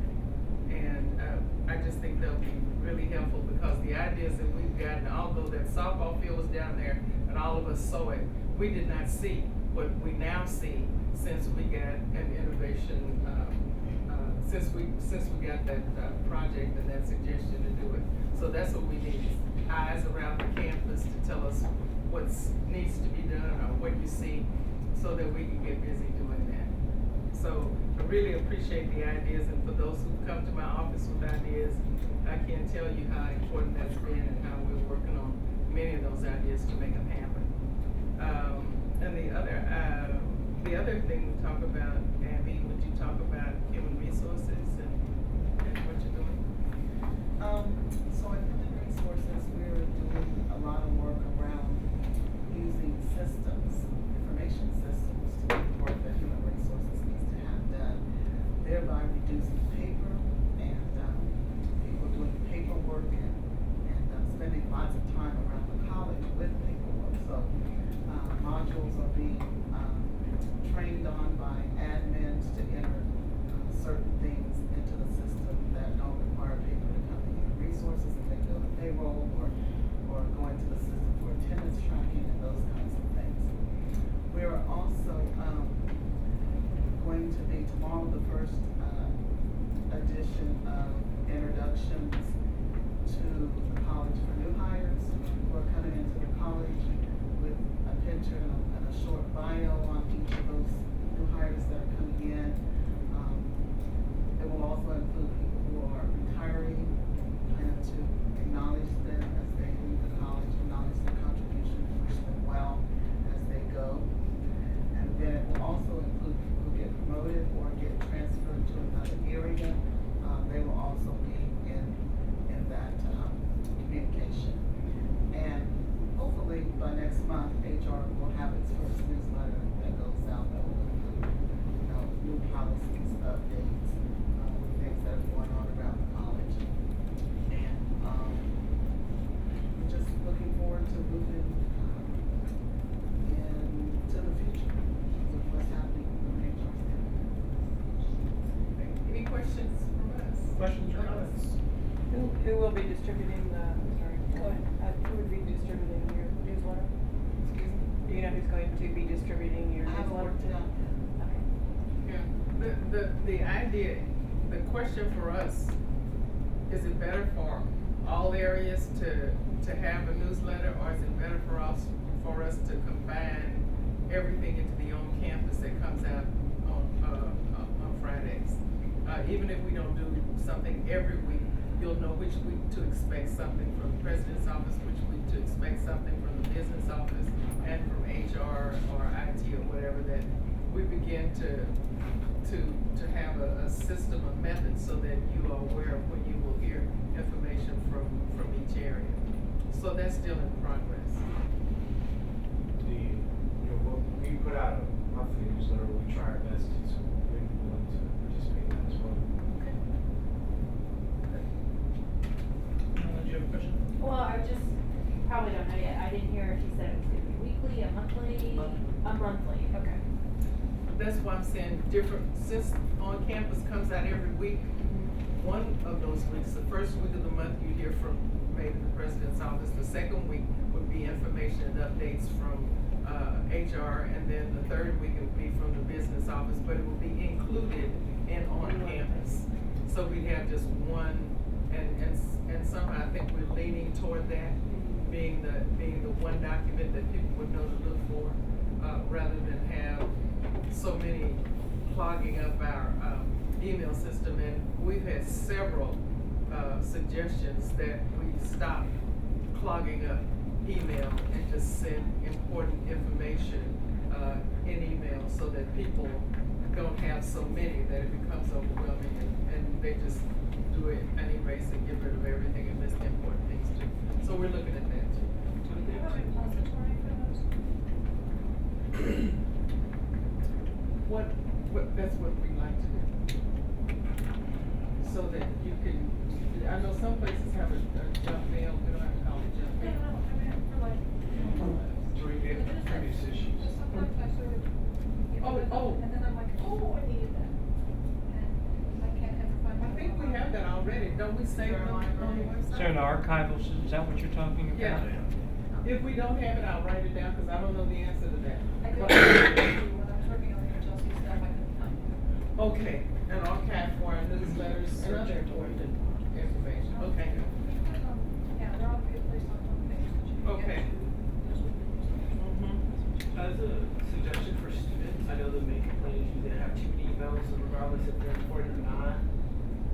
And I just think that'll be really helpful, because the ideas that we've gotten, although that softball field was down there and all of us saw it, we did not see what we now see since we got an innovation, since we got that project and that suggestion to do it. So that's what we need, eyes around the campus to tell us what needs to be done or what you see, so that we can get busy doing that. So I really appreciate the ideas, and for those who come to my office with ideas, I can't tell you how important that's been and how we're working on many of those ideas to make them happen. And the other thing we talk about, Abby, would you talk about human resources and what you're doing? So in human resources, we're doing a lot of work around using systems, information systems, to do the work that human resources needs to have done, thereby reducing paper and people doing paperwork and spending lots of time around the college with paperwork. So modules are being trained on by admins to enter certain things into the system that don't require paper to come to human resources, if they go to payroll or go into the system for attendance tracking and those kinds of things. We are also going to be tomorrow the first edition of introductions to the college for new hires who are coming into the college, with a picture and a short bio on each of those new hires that are coming in. It will also include people who are retiring, kind of to acknowledge them as they leave the college, acknowledge their contribution, wish them well as they go. And then it will also include people who get promoted or get transferred to another area. They will also be in that communication. And hopefully by next month, HR will have its first newsletter that goes out that will include, new policies, updates, things that are going on around the college. And we're just looking forward to moving in Who will be distributing the, sorry, Go ahead. who would be distributing your newsletter? Excuse me? Do you know who's going to be distributing your I haven't newsletter? worked it out yet. Okay. Yeah, the idea, the question for us, is it better for all areas to have a newsletter, or is it better for us to combine everything into the on-campus that comes out on Fridays? Even if we don't do something every week, you'll know which week to expect something from the president's office, which week to expect something from the business office, and from HR or IT or whatever, that we begin to have a system, a method, so that you are aware of when you will hear information from each area. So that's still in progress. We put out a monthly newsletter, we try our best to, so we're willing to participate in that as well. Did you have a question? Well, I just probably don't know yet. I didn't hear if you said it was gonna be weekly, a monthly, a monthly, okay. That's why I'm saying different, since on campus comes out every week, one of those weeks, the first week of the month, you hear from maybe the president's office. The second week would be information and updates from HR, and then the third week it would be from the business office, but it would be included in on campus. So we'd have just one, and somehow I think we're leaning toward that, being the one document that people would know to look for, rather than have so many clogging up our email system. And we've had several suggestions that we stop clogging up email and just send important information in email, so that people don't have so many that it becomes overwhelming, and they just do it an erase and get rid of everything and miss the important things too. So we're looking at that too. Do we have a repository for those? That's what we like to do. So that you can, I know some places have a junk mail, we don't have to call it junk No, mail. no, I mean, for like. To review previous issues. Sometimes I sort of, and then I'm like, oh, I needed that. And I can't ever find my. I think we have that already, don't we save them on the website? So in the archival, is that what you're talking about? Yeah. If we don't have it, I'll write it down, cause I don't know the answer to that. I go to when I was working on the HLC stuff, I couldn't find it. Okay, an archive for our newsletters and other important information, okay. Yeah, they're all good placed on one page. that you can Okay. get to. Those would be- As a suggestion for students, I know the main complaint is you didn't have too many emails, so regardless if they're important or not,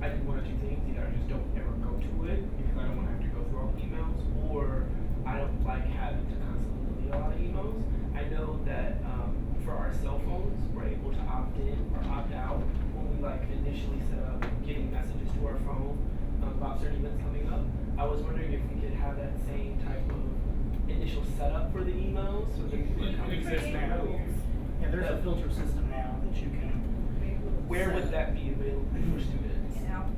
I do one or two things. Either I just don't ever go to it because I don't want to have to go through all the emails, or I don't like having to constantly delete a lot of emails. I know that for our cell phones, we're able to opt in or opt out when we like initially set up getting messages to our phone about certain events coming up. I was wondering if we could have that same type of initial setup for the emails, so that people are It exists now. Yeah, there's a filter system now that you can. Where would that be available for students? In Outlook.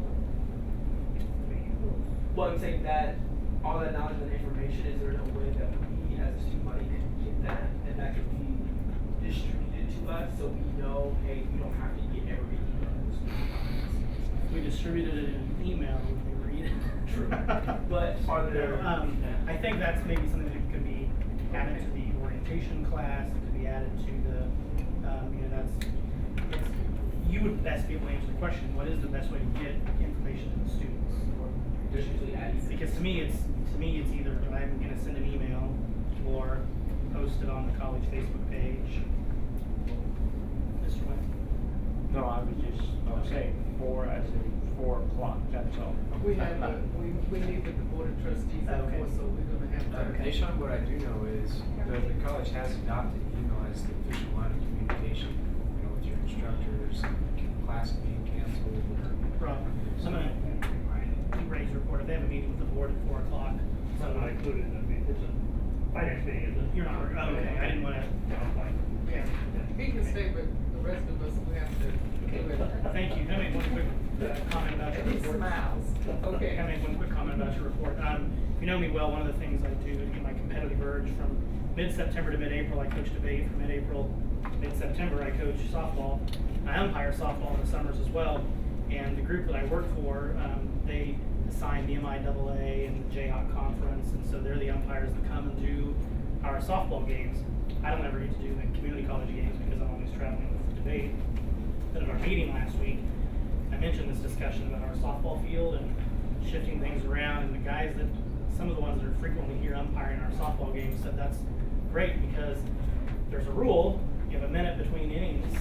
Well, I'm saying that all that knowledge and information, is there no way that we as a student body can get that, and that could be distributed to us, so we know, hey, we don't have to get every email in the student box. We distributed it in an email, we read it. True. But are there? I think that's maybe something that could be added to the orientation class, it could be added to the, you would best be able to answer the question, what is the best way to get information to the students? There's usually ads. Because to me, it's either I'm gonna send an email or post it on the college Facebook page. Mr. Wayne? No, I was just saying 4 as in 4 o'clock, that's all. We have, we meet with the board of trustees, of Okay. course, so we're gonna have to. Deshaun, what I do know is the college has adopted email as the official line of communication, with your instructors, class being canceled or. Rob, I'm gonna, you raise your report, if they have a meeting with the board at 4 o'clock. It's not included, I mean, it's a finance meeting, isn't it? You're not, okay, I didn't wanna. Yeah, he can stay, but the rest of us, we have to do it. Thank you. Can I make one quick comment about your And he report? smiles. Okay. Can I make one quick comment about your report? You know me well, one of the things I do to get my competitive urge from mid-September to mid-April, I coach debate. From mid-April, mid-September, I coach softball. I umpire softball in the summers as well. And the group that I work for, they assigned the MIAA and the Jayhawk conference, and so they're the umpires that come and do our softball games. I don't ever get to do the community college games because I'm always traveling with the debate. But at our meeting last week, I mentioned this discussion about our softball field and shifting things around, and the guys that, some of the ones that are frequently here umpiring our softball games said that's great because there's a rule, you have a minute between innings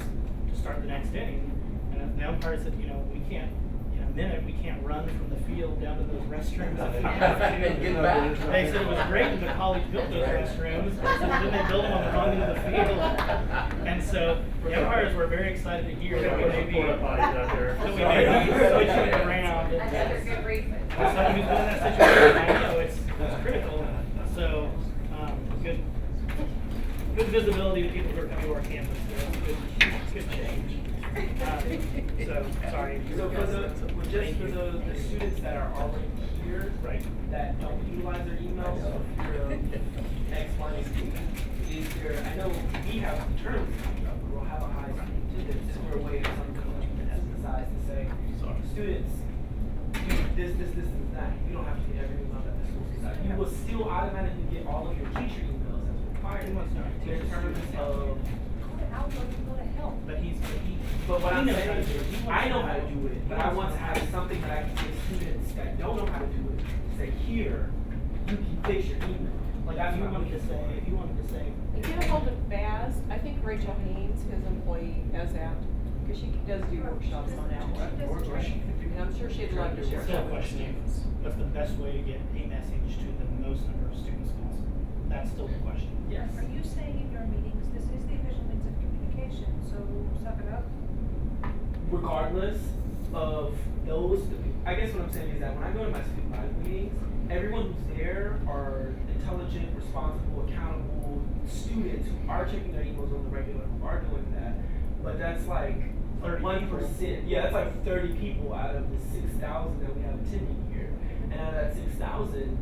to start the next inning, and the umpire said, you know, we can't, in a minute, we can't run from the field down to those restrooms. Get back. They said it was great when the college built those restrooms, so then they built them on the wrong end of the field. And so the umpires were very excited to hear that we may be, that we may be switching around. Another good reason. As someone who's been in that situation, I know it's critical. So, good visibility to people who are coming to our campus. So it's good change. So, sorry. So for the students that are already here, Right. that don't utilize their emails, so if you're X, Y, and Z, is there, I know we have tournaments coming up, where we'll have a high school attendance, is there a way that some college decides to say, students, do this, and that, you don't have to get every email that the school sends out. You will still automatically get all of your teacher emails as required. In terms of But what I'm saying is, I know how to do it, but I want to have something that I can give students that don't know how to do it, say, here, you can fix your email. Like, If you wanted to say, If you get a hold of Baz, I think Rachel Haynes, his employee, has that, because she does do workshops on that. And I'm sure she'd love to share. still questioning, what's the best way to get a message to the most number of students possible? That's still the question. Yes. Are you saying in your meetings, this is the official means of communication, so suck it up? Regardless of those, I guess what I'm saying is that when I go to my student body meetings, everyone who's there are intelligent, responsible, accountable students who are checking their emails on the regular, who are doing that. But that's like 1%. Yeah, that's like 30 people out of the 6,000 that we have attending here. And out of that 6,000,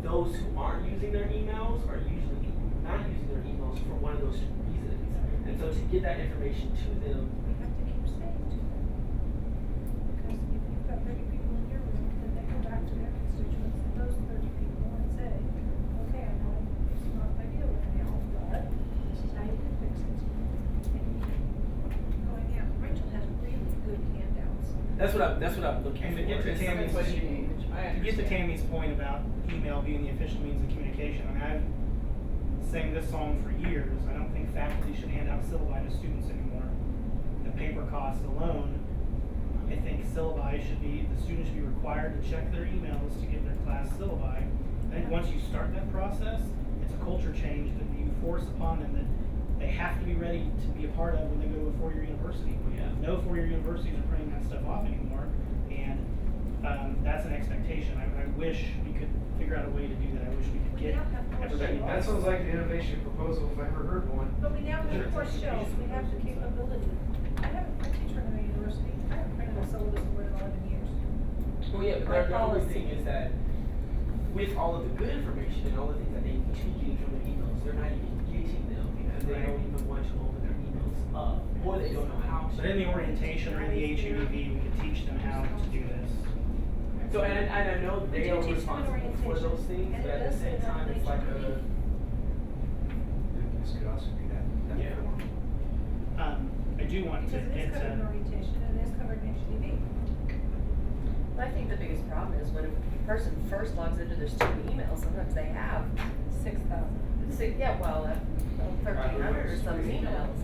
those who aren't using their emails are usually not using their emails for one of those reasons. And so to get that information to them, We have to keep saying to them. Because if you've got 30 people in your room, then they go back to their constituents and those 30 people and say, okay, I know it's not ideal right now, but this is how you can fix it. And you keep going out. Rachel has really good handouts. that's what I'm looking And for. to get to It's Tammy's, something you need. to get to Tammy's point about email being the official means of communication, I mean, I've sang this song for years. I don't think faculty should hand out syllabi to students anymore. The paper costs alone, I think syllabi should be, the students should be required to check their emails to get their class syllabi. I think once you start that process, it's a culture change that you force upon them that they have to be ready to be a part of when they go to a four-year university. Yeah. No four-year universities are printing that stuff off anymore, and that's an expectation. I wish we could figure out a way to do that. I wish we could get everybody. That sounds like an innovation proposal if I ever heard one. But we now have course shells, we have the capability. I teach at a university, I haven't printed a syllabus in more than 11 years. Well, yeah, but the other thing is that with all of the good information and all the things that they need to be getting from their emails, they're not even getting them because they don't even want to open their emails up, or they don't know how to. But in the orientation or in the HUDV, we could teach them how to do this. So, and I know they are responsible for those things, but at the same time, it's like a. This could also be that. Yeah. I do want to Because it is get covered in to, orientation and it is covered in HDV. But I think the biggest problem is when a person first logs into their student email, sometimes they have 6,000. Yeah, well, 1,300 or some emails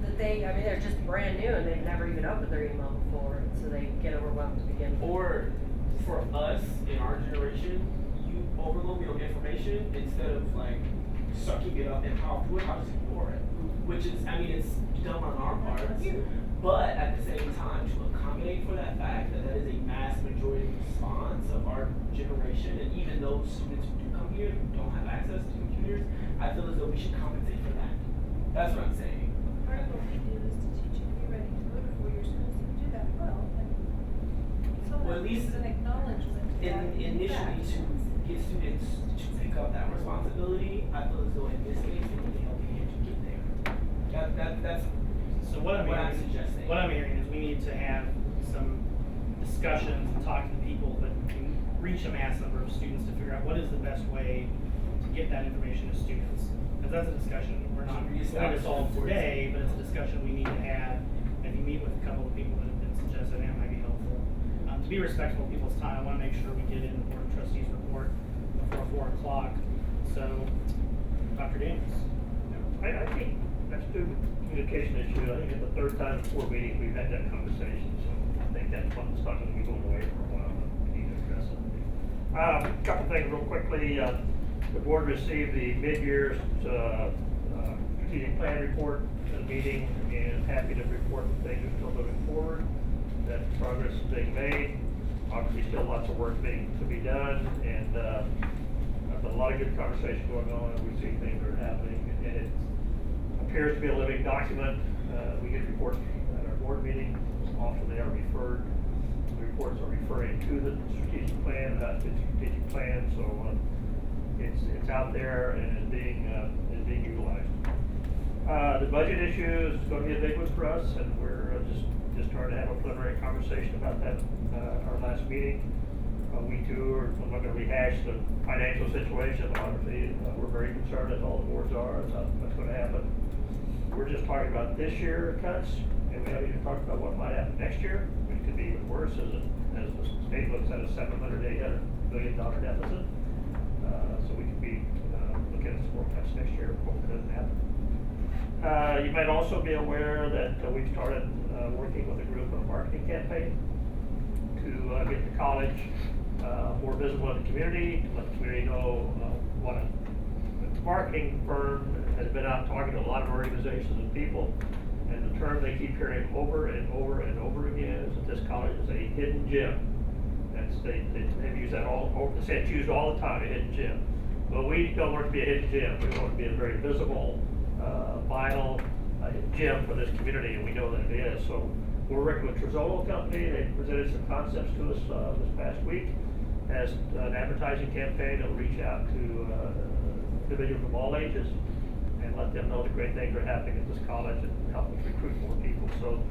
that they're just brand new and they've never even opened their email before, so they get overwhelmed to begin with. Or for us in our generation, you overload me on information instead of like sucking it up and how to just ignore it. Which is, I mean, it's dumb on our part, but at the same time, to accommodate for that fact that is a mass majority response of our generation, and even those students who do come here who don't have access to computers, I feel as though we should compensate for that. That's what I'm saying. Part of what we do is to teach you to be ready to go to four-year schools and do that well. And so Well, at least it's an acknowledgement. Initially, to get students to pick up that responsibility, I feel as though in this case, we need to help you to get there. That's so what I'm suggesting. What I'm hearing is we need to have some discussions and talking to people that can reach a mass number of students to figure out what is the best way to get that information to students. Because that's a discussion we're not going to solve today, but it's a discussion we need to have. And you meet with a couple of people that have been suggested, that might be helpful. To be respectful of people's time, I want to make sure we get in the Board of Trustees report before 4 o'clock. So, Dr. Daniels. I think that's a good communication issue. I think it's the third time in 4 meetings we've had that conversation, so I think that's one that's not going to be going away for a while. We need to address it. A couple things real quickly. The board received the mid-year strategic plan report at the meeting, and happy to report that things are still moving forward, that progress is being made. Obviously, still lots of work to be done, and there's a lot of good conversation going on, and we see things are happening, and it appears to be a living document. We get reports at our board meeting. Often they are referred. The reports are referring to the strategic plan, the strategic plan. So it's out there and is being utilized. The budget issue is going to be a big one for us, and we're just trying to have a preliminary conversation about that. Our last meeting. We too are not going to rehash the financial situation. Obviously, we're very concerned, as all the boards are, about what's going to happen. We're just talking about this year cuts, and we haven't even talked about what might happen next year, which could be even worse as the state looks at a $700 to $800 billion deficit. So we could be looking at some more cuts next year if it doesn't happen. You might also be aware that we've started working with a group on a marketing campaign to get the college more visible in the community, let the community know what a marketing firm has been out talking to a lot of organizations and people, and the term they keep hearing over and over and over again is that this college is a hidden gem. They've used that all over. They say it's used all the time, a hidden gem. But we don't want it to be a hidden gem. We want it to be a very visible, vital gem for this community, and we know that it is. So we're working with Trozzolo Company. They presented some concepts to us this past week as an advertising campaign that will reach out to individuals from all ages and let them know the great things are happening at this college and help us recruit more people. So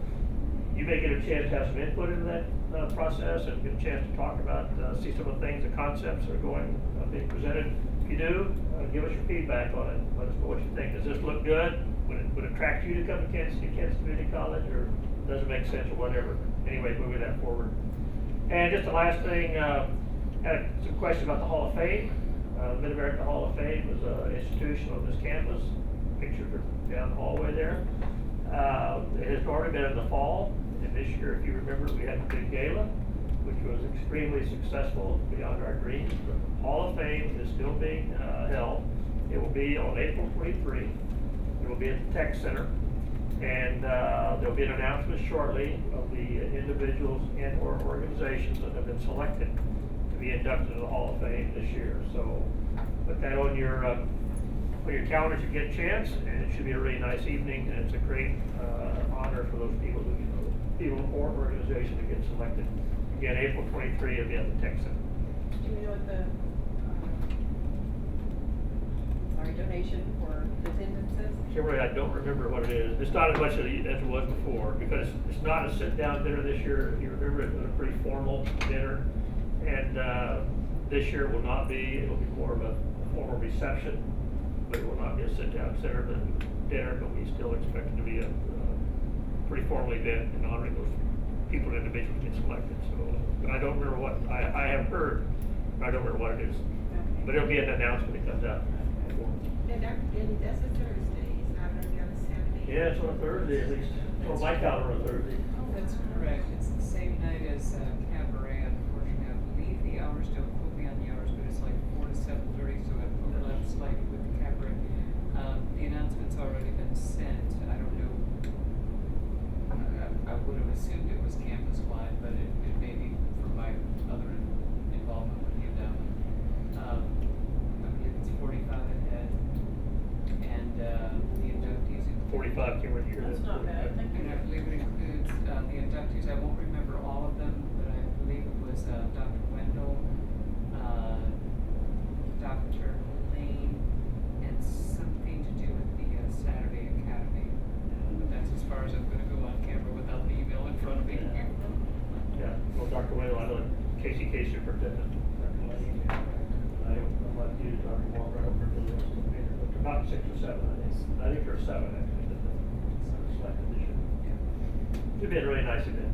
you may get a chance to have some input into that process and get a chance to talk about, see some of the things, the concepts that are being presented. If you do, give us your feedback on it. Let us know what you think. Does this look good? Would it attract you to come to Kansas Community College, or does it make sense, or whatever? Anyway, moving that forward. And just the last thing, had some questions about the Hall of Fame. Mid-America Hall of Fame is an institution on this campus. Pictures are down the hallway there. It has already been in the fall, and this year, if you remember, we had a big gala, which was extremely successful, beyond our dreams. The Hall of Fame is still being held. It will be on April 23. It will be at the Tech Center, and there'll be an announcement shortly of the individuals and or organizations that have been selected to be inducted to the Hall of Fame this year. So put that on your calendars if you get a chance, and it should be a really nice evening, and it's a great honor for those people or organizations to get selected. Again, April 23, it'll be at the Tech Center. Do you know what the, donation for attendance is? Kimberly, I don't remember what it is. It's not as much as it was before, because it's not a sit-down dinner this year. If you remember, it was a pretty formal dinner, and this year will not be. It'll be more of a formal reception, but it will not be a sit-down dinner, but we still expect it to be a pretty formal event in honoring those people and individuals get selected. So, but I don't remember what, I have heard, but I don't remember what it is. Okay. But it'll be an announcement that comes out. And Dr. Denny, that's a Thursday, it's not gonna be on a Saturday? Yeah, it's on a Thursday at least. It's on my calendar on a Thursday. That's correct. It's the same night as cabaret, unfortunately. I believe the hours, don't quote me on the hours, but it's like 4 to 7:30, so it overlaps slightly with the cabaret. The announcement's already been sent. I don't know. I would have assumed it was campus-wide, but it may be from my other involvement with the endowment. I believe it's 45 ahead, and the inductees include 45 came right here. That's not bad. and I believe it includes the inductees. I won't remember all of them, but I believe it was Dr. Wendell, Dr. Lane, and something to do with the Saturday Academy. But that's as far as I'm going to go on camera without the email in front of me. Yeah, well, Dr. Wendell, I know KCKCC superintendent, 6 or 7, I think there are 7 actually that are selected this year. It's been a really nice event.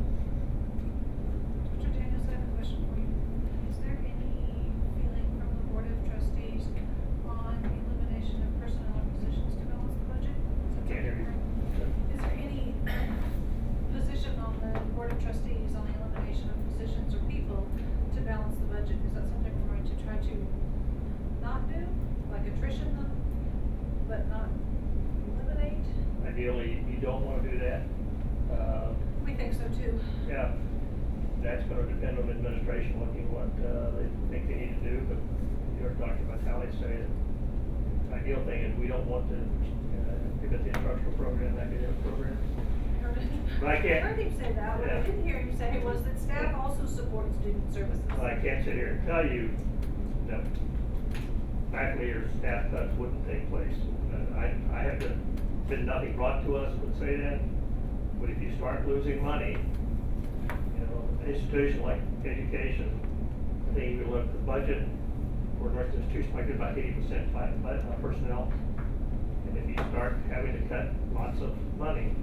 Mr. Daniels, I have a question for you. Is there any feeling from the Board of Trustees on the elimination of personnel positions to balance the budget? Can't hear you. Is there any position on the Board of Trustees on the elimination of positions or people to balance the budget? Is that something we're going to try to not do, like attrition them, but not eliminate? Ideally, you don't want to do that. We think so too. Yeah, that's going to depend on the administration looking what they think they need to do, but you're talking about how they say it. The ideal thing is we don't want to give it the instructional program, academic program. But I can't. I heard him say that. What I Yeah. didn't hear him say was that staff also supports student services. Well, I can't sit here and tell you that faculty or staff cuts wouldn't take place. I have been nothing brought to us would say that, but if you start losing money, you know, an institution like education, I think you look at the budget for an institution like about 80% personnel, and if you start having to cut lots of money,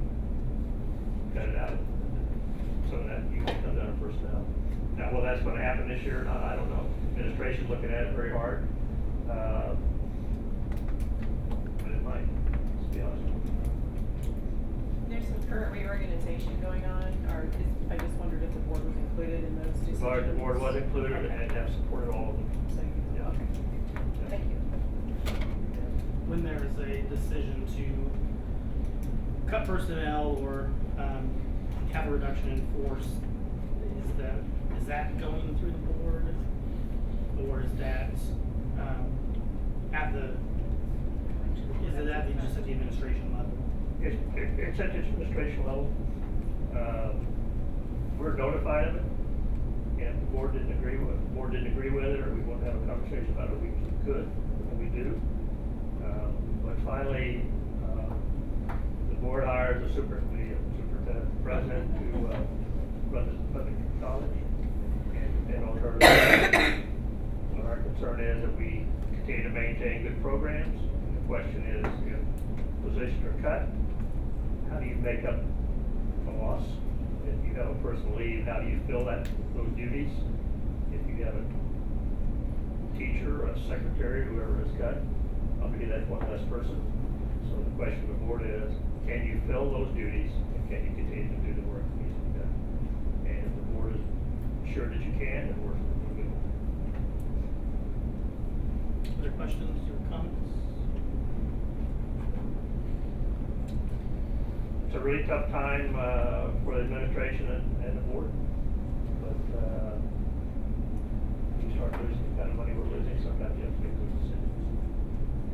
cut it out. So that you can come down to personnel. Now, whether that's going to happen this year or not, I don't know. Administration's looking at it very hard. But it might, to be honest with you. There's some current reorganization going on, I just wondered if the board was included in those decisions. The board was included and have supported all of them. So, Yeah. okay, thank you. When there is a decision to cut personnel or have a reduction in force, is that going through the board, or is that just at the administration level? It's at the administration level. We're notified of it, and if the board didn't agree with it, or we want to have a conversation about it, we could, and we do. But finally, the board hires the superintendent president to run the college, and depend on her. What our concern is that we continue to maintain good programs. And the question is, if positions are cut, how do you make up the loss? If you have a person leave, how do you fill those duties? If you have a teacher, a secretary, whoever is cut, obviously that's one less person. So the question of the board is, can you fill those duties, and can you continue to do the work that needs to be done? And the board is sure that you can, and we're good. Other questions or comments? It's a really tough time for the administration and the board, but you start losing the kind of money we're losing, sometimes you have to make those decisions.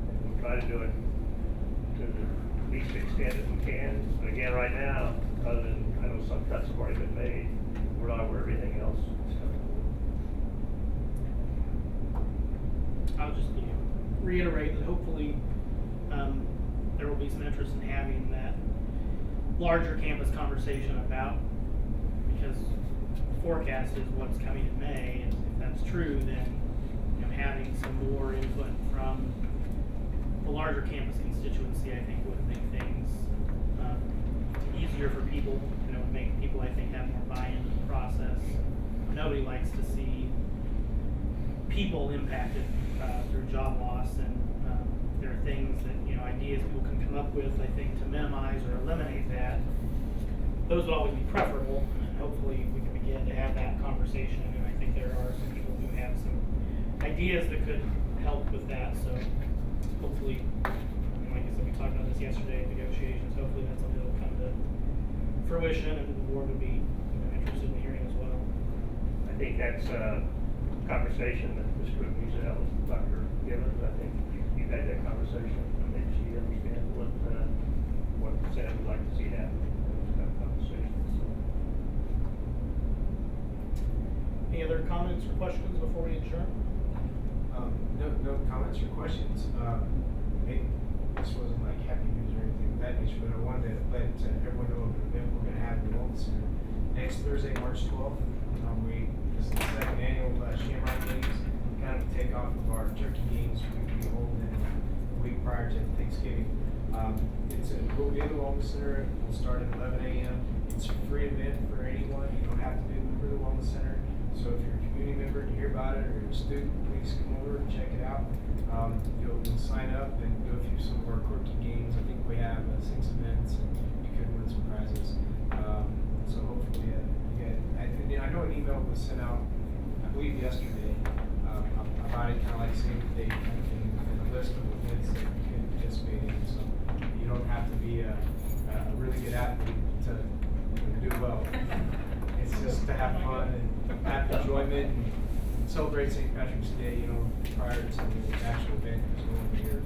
And we'll try to do it to the least extent that we can. But again, right now, other than I know some cuts have already been made, we're not where everything else is coming. I'll just reiterate that hopefully there will be some interest in having that larger campus conversation about, because the forecast is what's coming in May, and if that's true, then having some more input from the larger campus constituency, I think, would make things easier for people. Would make people, I think, have more buy-in to the process. Nobody likes to see people impacted through job loss, and there are things that, ideas people can come up with, I think, to minimize or eliminate that. Those would always be preferable, and hopefully we can begin to have that conversation, and I think there are some people who have some ideas that could help with that, so hopefully, like I said, we talked about this yesterday in negotiations, hopefully that's something that will come to fruition, and the board would be interested in hearing as well. I think that's a conversation that this group needs to have with Dr. Gibbons. I think you've had that conversation. I think she understands what Sam would like to see happen in those kind of conversations. So. Any other comments or questions before we adjourn? No comments or questions. Maybe this wasn't like happy news or anything of that nature, but I wanted to let everyone know of an event we're going to have in the Wellness Center next Thursday, March 12th. This is the second annual Shamrock Games, kind of take off of our turkey games we hold in week prior to Thanksgiving. We'll be at the Wellness Center. We'll start at 11 a.m. It's a free event for anyone. You don't have to be a member of the Wellness Center. So if you're a community member and you hear about it, or you're a student, please come over and check it out. You'll sign up and go through some of our quirky games. I think we have 6 events, and you could win some prizes. So hopefully, I know an email was sent out, I believe yesterday, about it, kind of like saying the date and a list of events that you can participate in. So you don't have to be a really good athlete to do well. It's just to have fun and have enjoyment and celebrate St. Patrick's Day, prior to the actual event, because we'll be here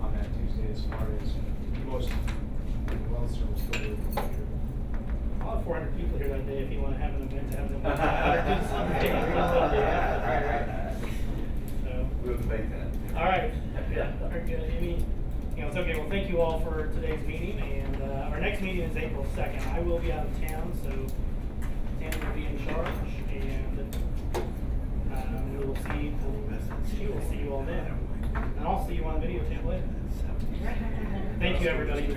on that Tuesday as far as most Wellness will still be here. I'll have 400 people here that day if you want to have an event to have them. So. We'll debate that. All right. Yeah. Very good. It's okay. Well, thank you all for today's meeting, and our next meeting is April 2nd. I will be out of town, so Tammy will be in charge, and we'll see you all then, and I'll see you on videotape later. Thank you, everybody.